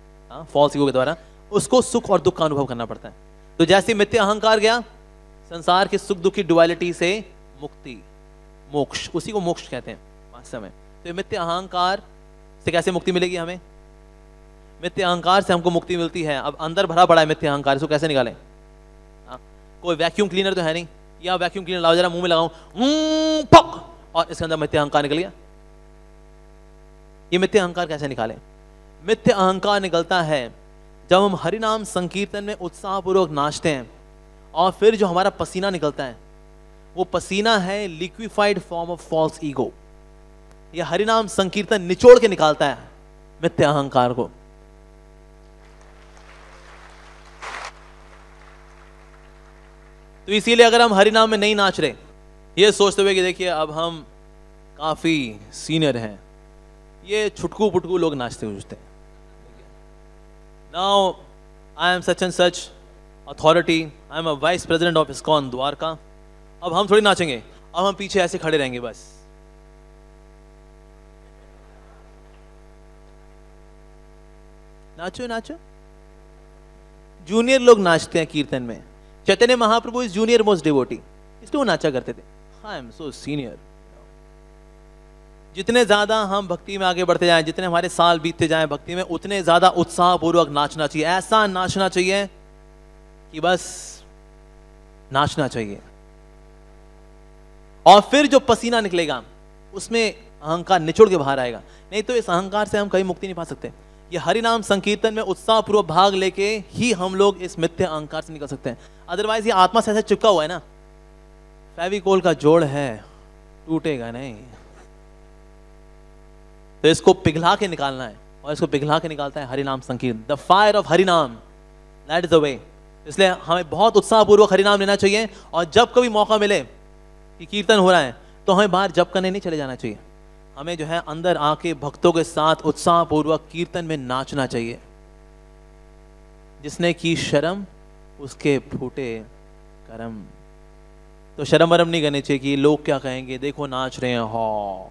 फॉल्स ईगो के द्वारा, उसको सुख और दुख का अनुभव करना पड़ता है। तो जैसे मिथ्या अहंकार गया, संसार के सुख दुख की डुअलिटी से मुक्ति, मोक्ष, उसी को मोक्ष कहते हैं वास्तव में। तो ये मिथ्या अहंकार से कैसे मुक्ति मिलेगी हमें? मिथ्या अहंकार से हमको मुक्ति मिलती है। अब अंदर भरा पड़ा है मिथ्या अहंकार, इसको कैसे निकालें? कोई वैक्यूम क्लीनर तो है नहीं, या वैक्यूम क्लीनर लाओ जरा मुंह में लगाऊं, पक, और इसके अंदर मिथ्या अहंकार निकल गया। ये मिथ्या अहंकार कैसे निकालें? मिथ्या अहंकार निकलता है जब हम हरि नाम संकीर्तन में उत्साहपूर्वक नाचते हैं, और फिर जो हमारा पसीना निकलता है वो पसीना है liquefied form of false ego. ये हरि नाम संकीर्तन निचोड़ के निकालता है मिथ्या अहंकार को। तो इसीलिए अगर हम हरि नाम में नहीं नाच रहे, ये सोचते हुए कि देखिए अब हम काफी सीनियर हैं, ये छुटकू पुटकू लोग नाचते हुए, now I am such and such authority, I am a vice president of ISKCON Dwarka, अब हम थोड़ी नाचेंगे, अब हम पीछे ऐसे खड़े रहेंगे बस। नाचो नाचो, जूनियर लोग नाचते हैं कीर्तन में। Chaitanya Mahaprabhu is junior most devotee, इसलिए वो नाचा करते थे, आई एम सो सीनियर। जितने ज्यादा हम भक्ति में आगे बढ़ते जाएं, जितने हमारे साल बीतते जाएं भक्ति में, उतने ज्यादा उत्साहपूर्वक नाचना चाहिए। ऐसा नाचना चाहिए कि बस नाचना चाहिए। और फिर जो पसीना निकलेगा उसमें अहंकार निचोड़ के बाहर आएगा। नहीं तो इस अहंकार से हम कहीं मुक्ति नहीं पा सकते। ये हरि नाम संकीर्तन में उत्साहपूर्वक भाग लेके ही हम लोग इस मिथ्या अहंकार से निकल सकते हैं। अदरवाइज ये आत्मा से ऐसे चिपका हुआ है ना, फेविकोल का जोड़ है, टूटेगा नहीं। तो इसको पिघला के निकालना है, और इसको पिघला के निकालता है हरि नाम संकीर्तन, द फायर ऑफ हरि नाम, दैट इज द वे। इसलिए हमें बहुत उत्साहपूर्वक हरि नाम लेना चाहिए, और जब कभी मौका मिले कि कीर्तन हो रहा है तो हमें बाहर जप करने नहीं चले जाना चाहिए। हमें जो है अंदर आके भक्तों के साथ उत्साहपूर्वक कीर्तन में नाचना चाहिए। जिसने की शर्म उसके फूटे करम। तो शर्म वरम नहीं करनी चाहिए कि लोग क्या कहेंगे, देखो नाच रहे हैं, हो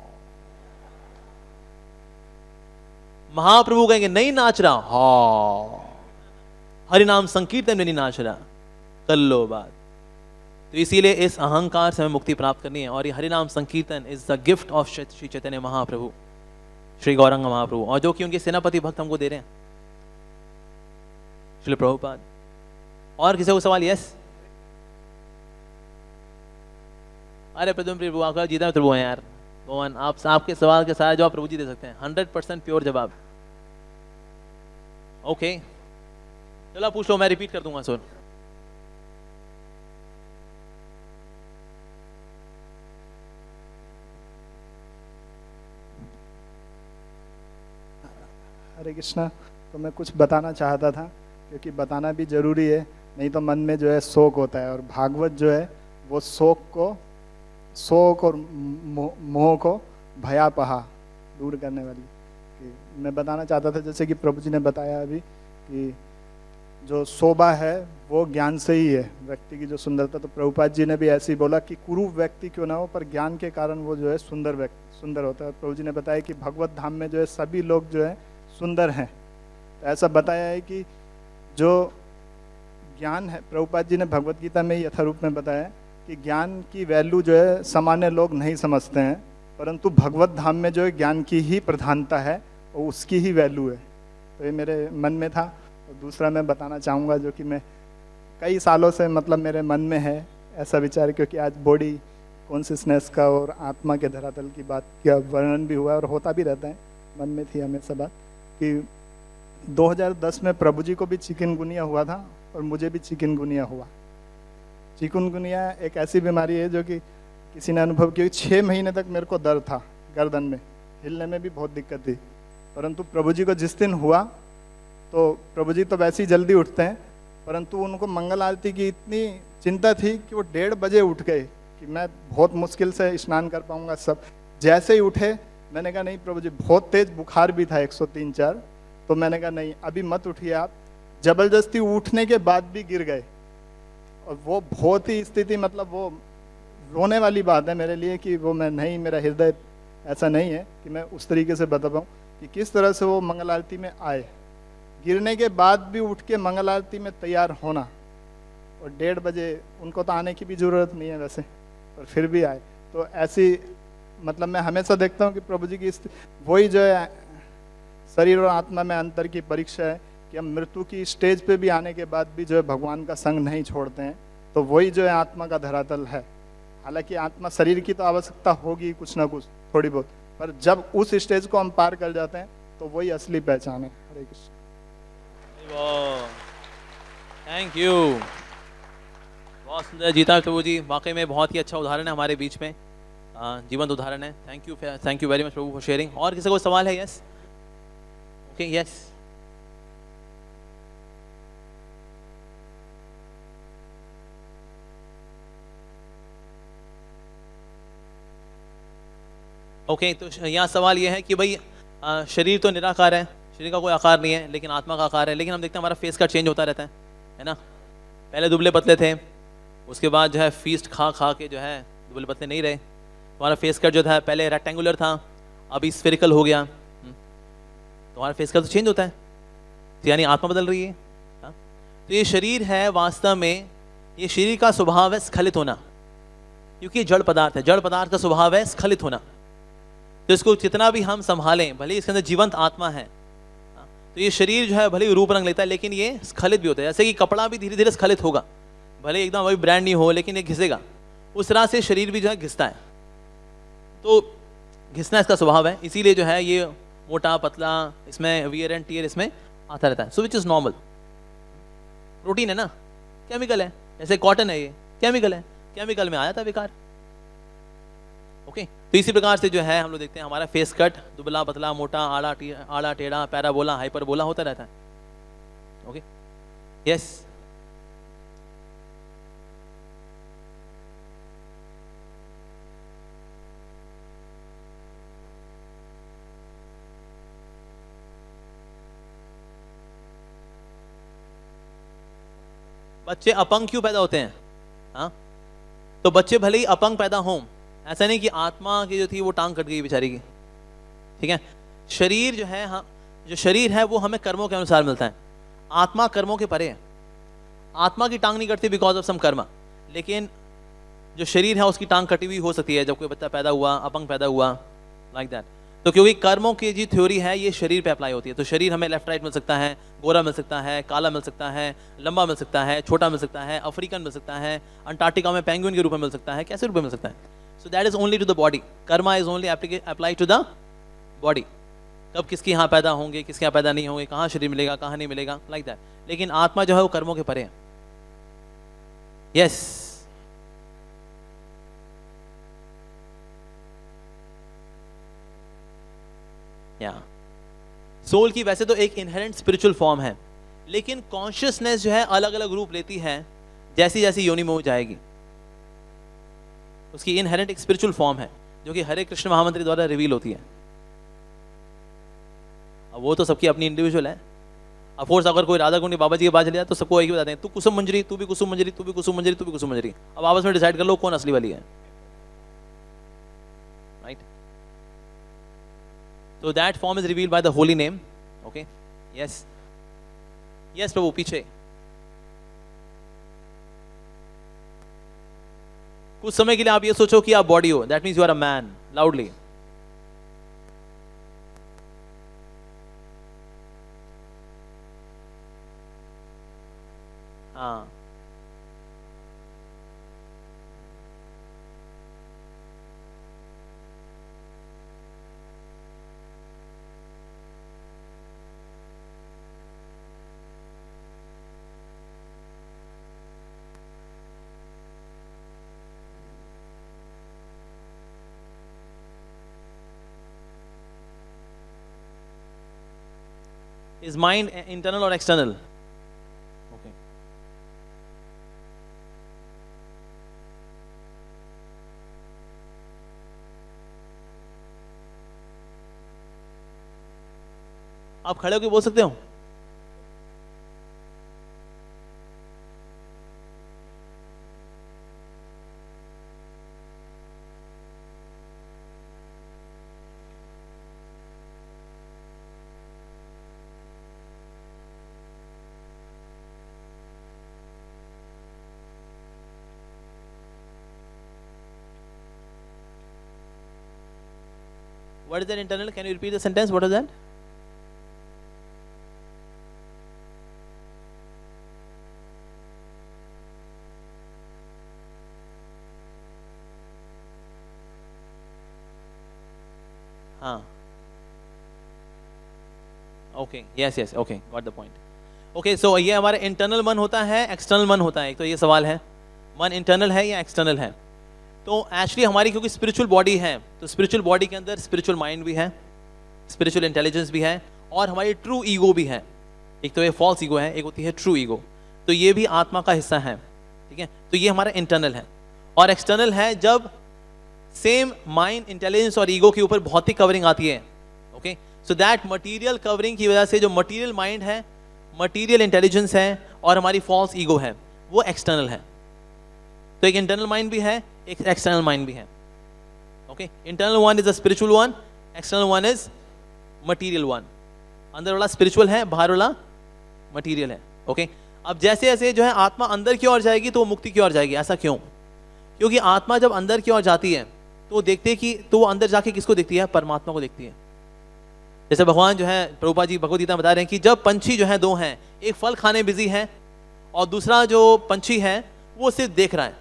महाप्रभु कहेंगे नहीं नाच रहा, हो हरि नाम संकीर्तन में नहीं नाच रहा, कर लो बात। तो इसीलिए इस अहंकार से हमें मुक्ति प्राप्त करनी है। और ये Hari nam sankirtan is the gift of Shri Chaitanya Mahaprabhu, Shri Gauranga Mahaprabhu, और जो कि उनके सेनापति भक्त हमको दे रहे हैं, श्री प्रभुपाद। और किसी को सवाल? यस, अरे प्रद्युम्न प्रभु आपका जीता प्रभु है यार, भगवान आप आपके सवाल के सारे जवाब प्रभु जी दे सकते हैं, 100% प्योर जवाब। ओके चलो पूछ लो, मैं रिपीट कर दूंगा। सुन,
हरे कृष्णा। तो मैं कुछ बताना चाहता था, क्योंकि बताना भी जरूरी है, नहीं तो मन में जो है शोक होता है। और भागवत जो है वो शोक और मोह को भयापहा दूर करने वाली। कि मैं बताना चाहता था, जैसे कि प्रभु जी ने बताया अभी, कि जो शोभा है वो ज्ञान से ही है, व्यक्ति की जो सुंदरता। तो प्रभुपाद जी ने भी ऐसे ही बोला कि कुरूप व्यक्ति क्यों ना हो, पर ज्ञान के कारण वो जो है सुंदर होता है। प्रभु जी ने बताया कि भगवत धाम में जो है सभी लोग जो है सुंदर हैं। तो ऐसा बताया है कि जो ज्ञान है, प्रभुपाद जी ने भगवत गीता में यथारूप में बताया कि ज्ञान की वैल्यू जो है सामान्य लोग नहीं समझते हैं, परंतु भगवत धाम में जो है ज्ञान की ही प्रधानता है और उसकी ही वैल्यू है। तो ये मेरे मन में था। और दूसरा मैं बताना चाहूँगा, जो कि मैं कई सालों से मतलब मेरे मन में है ऐसा विचार, क्योंकि आज बॉडी कॉन्शियसनेस का और आत्मा के धरातल की बात का वर्णन भी हुआ और होता भी रहता है, मन में थी हमेशा बात कि 2010 में प्रभु जी को भी चिकनगुनिया हुआ था और मुझे भी चिकनगुनिया हुआ। चिकनगुनिया एक ऐसी बीमारी है जो कि किसी ने अनुभव किया। 6 महीने तक मेरे को दर्द था गर्दन में, हिलने में भी बहुत दिक्कत थी। परंतु प्रभु जी को जिस दिन हुआ, तो प्रभु जी तो वैसे ही जल्दी उठते हैं, परंतु उनको मंगल आरती की इतनी चिंता थी कि वो 1:30 बजे उठ गए कि मैं बहुत मुश्किल से स्नान कर पाऊँगा सब। जैसे ही उठे मैंने कहा नहीं प्रभु जी, बहुत तेज बुखार भी था 103-104। तो मैंने कहा नहीं अभी मत उठिए आप, जबरदस्ती उठने के बाद भी गिर गए, और वो बहुत ही स्थिति, मतलब वो रोने वाली बात है मेरे लिए कि वो मैं नहीं, मेरा हृदय ऐसा नहीं है कि मैं उस तरीके से बता पाऊँ कि किस तरह से वो मंगल आरती में आए, गिरने के बाद भी उठ के मंगल आरती में तैयार होना, और 1:30 बजे, उनको तो आने की भी ज़रूरत नहीं है वैसे, पर फिर भी आए। तो ऐसी, मतलब मैं हमेशा देखता हूँ कि प्रभु जी की वही जो है शरीर और आत्मा में अंतर की परीक्षा है कि हम मृत्यु की स्टेज पे भी आने के बाद भी जो है भगवान का संग नहीं छोड़ते हैं। तो वही जो है आत्मा का धरातल है। हालांकि आत्मा, शरीर की तो आवश्यकता होगी कुछ ना कुछ थोड़ी बहुत, पर जब उस स्टेज को हम पार कर जाते हैं तो वही असली पहचान है। हरे कृष्ण।
थैंक यू, बहुत सुंदर जीता प्रभु जी, वाकई में बहुत ही अच्छा उदाहरण है हमारे बीच में, जीवंत उदाहरण है। Thank you very much Prabhu for sharing. और किसी को सवाल है? Yes, okay, yes. ओके, तो यहाँ सवाल ये है कि भाई शरीर तो निराकार है, शरीर का कोई आकार नहीं है, लेकिन आत्मा का आकार है। लेकिन हम देखते हैं हमारा फेस कट चेंज होता रहता है ना। पहले दुबले पतले थे, उसके बाद जो है फीस्ट खा खा के जो है दुबले पतले नहीं रहे। हमारा फेस कट जो था पहले रेक्टेंगुलर था, अभी स्फेरिकल हो गया। तो हमारा फेस कट तो चेंज होता है, तो यानी आत्मा बदल रही है। तो ये शरीर है, वास्तव में ये शरीर का स्वभाव है स्खलित होना, क्योंकि जड़ पदार्थ है। जड़ पदार्थ का स्वभाव है स्खलित होना। तो इसको जितना भी हम संभालें, भले इसके अंदर जीवंत आत्मा है, तो ये शरीर जो है भले ही रूप रंग लेता है, लेकिन ये स्खलित भी होता है। जैसे कि कपड़ा भी धीरे धीरे स्खलित होगा, भले एकदम वही ब्रांड नहीं हो, लेकिन ये घिसेगा। उस तरह से शरीर भी जो है घिसता है। तो घिसना इसका स्वभाव है, इसीलिए जो है ये मोटा पतला, इसमें वियर एंड टीयर इसमें आता रहता है। सो विच इज नॉर्मल। प्रोटीन है ना, केमिकल है। जैसे कॉटन है, ये केमिकल है, केमिकल में आ जाता है विकार। ओके, तो इसी प्रकार से जो है हम लोग देखते हैं हमारा फेस कट दुबला पतला मोटा आड़ा टेढ़ा पैराबोला हाइपरबोला होता रहता है। Okay, yes. बच्चे अपंग क्यों पैदा होते हैं? हाँ, तो बच्चे भले ही अपंग पैदा हों, ऐसा नहीं कि आत्मा की जो थी वो टांग कट गई बेचारी की। ठीक है, शरीर जो है, हाँ, जो शरीर है वो हमें कर्मों के अनुसार मिलता है। आत्मा कर्मों के परे है। आत्मा की टांग नहीं कटती बिकॉज ऑफ सम कर्म, लेकिन जो शरीर है उसकी टांग कटी हुई हो सकती है जब कोई बच्चा पैदा हुआ, अपंग पैदा हुआ, लाइक दैट। तो क्योंकि कर्मों की जो थ्योरी है ये शरीर पे अप्लाई होती है। तो शरीर हमें लेफ्ट राइट मिल सकता है, गोरा मिल सकता है, काला मिल सकता है, लंबा मिल सकता है, छोटा मिल सकता है, अफ्रीकन मिल सकता है, अंटार्कटिका में पेंगुइन के रूप में मिल सकता है, कैसे रूप में मिल सकता है। So that is only to the body. Karma is only apply to the body. कब किसके यहाँ पैदा होंगे, किसके यहाँ पैदा नहीं होंगे, कहाँ शरीर मिलेगा, कहाँ नहीं मिलेगा, लाइक दैट। लेकिन आत्मा जो है वो कर्मों के परे है। यस, या सोल की वैसे तो एक इनहेरेंट स्पिरिचुअल फॉर्म है, लेकिन कॉन्शियसनेस जो है अलग अलग रूप लेती है जैसी जैसी योनि में जाएगी। उसकी इनहेरेंट एक स्पिरिचुअल फॉर्म है जो कि हरे कृष्ण महामंत्री द्वारा रिवील होती है। अब वो तो सबकी अपनी इंडिविजुअल है। अफकोर्स अगर कोई राधा कुंडी बाबा जी के पास चले जाए तो सबको एक ही बताते हैं, तू कुसुम मंजरी, तू भी कुसुम मंजरी, तू भी कुसुम मंजरी, तू भी कुसुम मंजरी। अब आपस में डिसाइड कर लो कौन असली वाली है, right. So that form is revealed by the holy name. Okay, yes, yes प्रभु, पीछे कुछ समय के लिए आप ये सोचो कि आप बॉडी हो, that means you are a man. Loudly. हाँ, is mind internal or external? Okay. आप खड़े होकर बोल सकते हो? What is that internal? Can you repeat the sentence? What is that? हाँ. Okay. Yes. Okay. Got the point. Okay. So ये हमारा इंटरनल मन होता है, एक्सटर्नल मन होता है. तो ये सवाल है, मन इंटरनल है या एक्सटर्नल है. तो एक्चुअली हमारी क्योंकि स्पिरिचुअल बॉडी है, तो स्पिरिचुअल बॉडी के अंदर स्पिरिचुअल माइंड भी है, स्पिरिचुअल इंटेलिजेंस भी है, और हमारी ट्रू ईगो भी है. एक तो ये फॉल्स ईगो है, एक होती है ट्रू ईगो. तो ये भी आत्मा का हिस्सा है. ठीक है. तो ये हमारा इंटरनल है. और एक्सटर्नल है जब सेम माइंड, इंटेलिजेंस और ईगो के ऊपर भौतिक कवरिंग आती है. Okay. So that material covering की वजह से जो मटीरियल माइंड है, मटीरियल इंटेलिजेंस है और हमारी फॉल्स ईगो है, वो एक्सटर्नल है. तो एक इंटरनल माइंड भी है, एक एक्सटर्नल माइंड भी है. Okay. Internal one is a spiritual one, external one is material one. अंदर वाला स्पिरिचुअल है, बाहर वाला मटीरियल है. ओके. अब जैसे जैसे जो है आत्मा अंदर की ओर जाएगी तो वो मुक्ति की ओर जाएगी. ऐसा क्यों? क्योंकि आत्मा जब अंदर की ओर जाती है तो देखते कि तो वो अंदर जाके किसको देखती है? परमात्मा को देखती है. जैसे भगवान जो है, प्रभुपाद जी भगवद गीता में बता रहे हैं कि जब पंछी जो है दो हैं, एक फल खाने बिजी है और दूसरा जो पंछी है वो सिर्फ देख रहा है.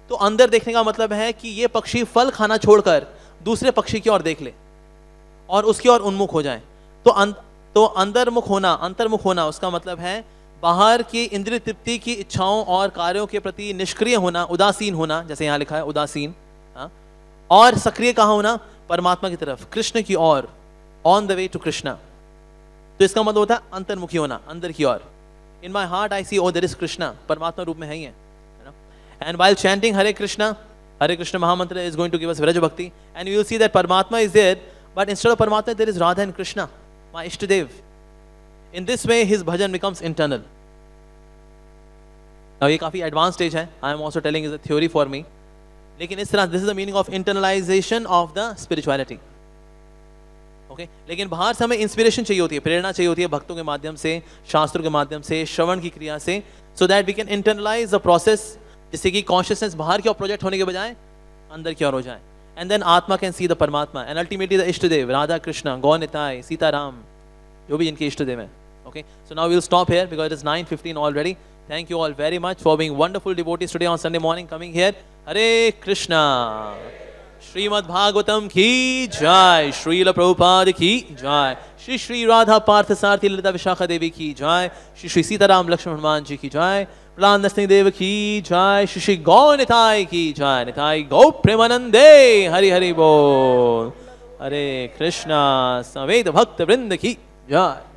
तो अंदर देखने का मतलब है कि ये पक्षी फल खाना छोड़कर दूसरे पक्षी की ओर देख ले और उसकी ओर उन्मुख हो जाए. तो अंतर्मुख होना उसका मतलब है बाहर की इंद्रिय तृप्ति की इच्छाओं और कार्यों के प्रति निष्क्रिय होना, उदासीन होना, जैसे यहाँ लिखा है उदासीन. और सक्रिय कहाँ होना? परमात्मा की तरफ, कृष्ण की ओर, on the way to Krishna. तो इसका मतलब होता है अंतर्मुखी होना, अंदर की ओर. In my heart I see oh there is Krishna, परमात्मा रूप में है ही है. And while chanting Hare Krishna Mahamantra is going to give us Vraja Bhakti, and you will see that Paramatma is there, but instead of Paramatma there is Radha and Krishna, my Ishtadev. In this way his bhajan becomes internal. Now ये काफी advanced stage है. I am also telling is a theory for me. लेकिन इस तरह this is the meaning of internalization of the spirituality. Okay? लेकिन बाहर से हमें इंस्पिरेशन चाहिए होती है, प्रेरणा चाहिए होती है भक्तों के माध्यम से, शास्त्रों के माध्यम से, श्रवण की क्रिया से, so that we can internalize the process, जिससे कि कॉन्शियसनेस बाहर की ओर प्रोजेक्ट होने के बजाय अंदर की ओर हो जाए. And then atma can see the paramatma and ultimately the ishtadev, Radha Krishna, Gaur Nitai, Sitaram, जो भी इनके इष्टदेव हैं. Okay. So now we will stop here because it is 9:15 already. Thank you all very much for being wonderful devotees today on Sunday morning coming here. Hare Krishna. Shrimad Bhagavatam की जय. श्रील प्रभुपाद की जय. श्री श्री राधा पार्थ सारथी ललिता विशाखा देवी की जय. श्री श्री सीताराम लक्ष्मण हनुमान जी की जय. प्रहलाद नरसिंह देव की जय. श्री श्री गौ निताय की जय. निताय गौ प्रेमानंदे. हरि हरि बोल. हरे कृष्णा. समेत भक्त वृंद की जय.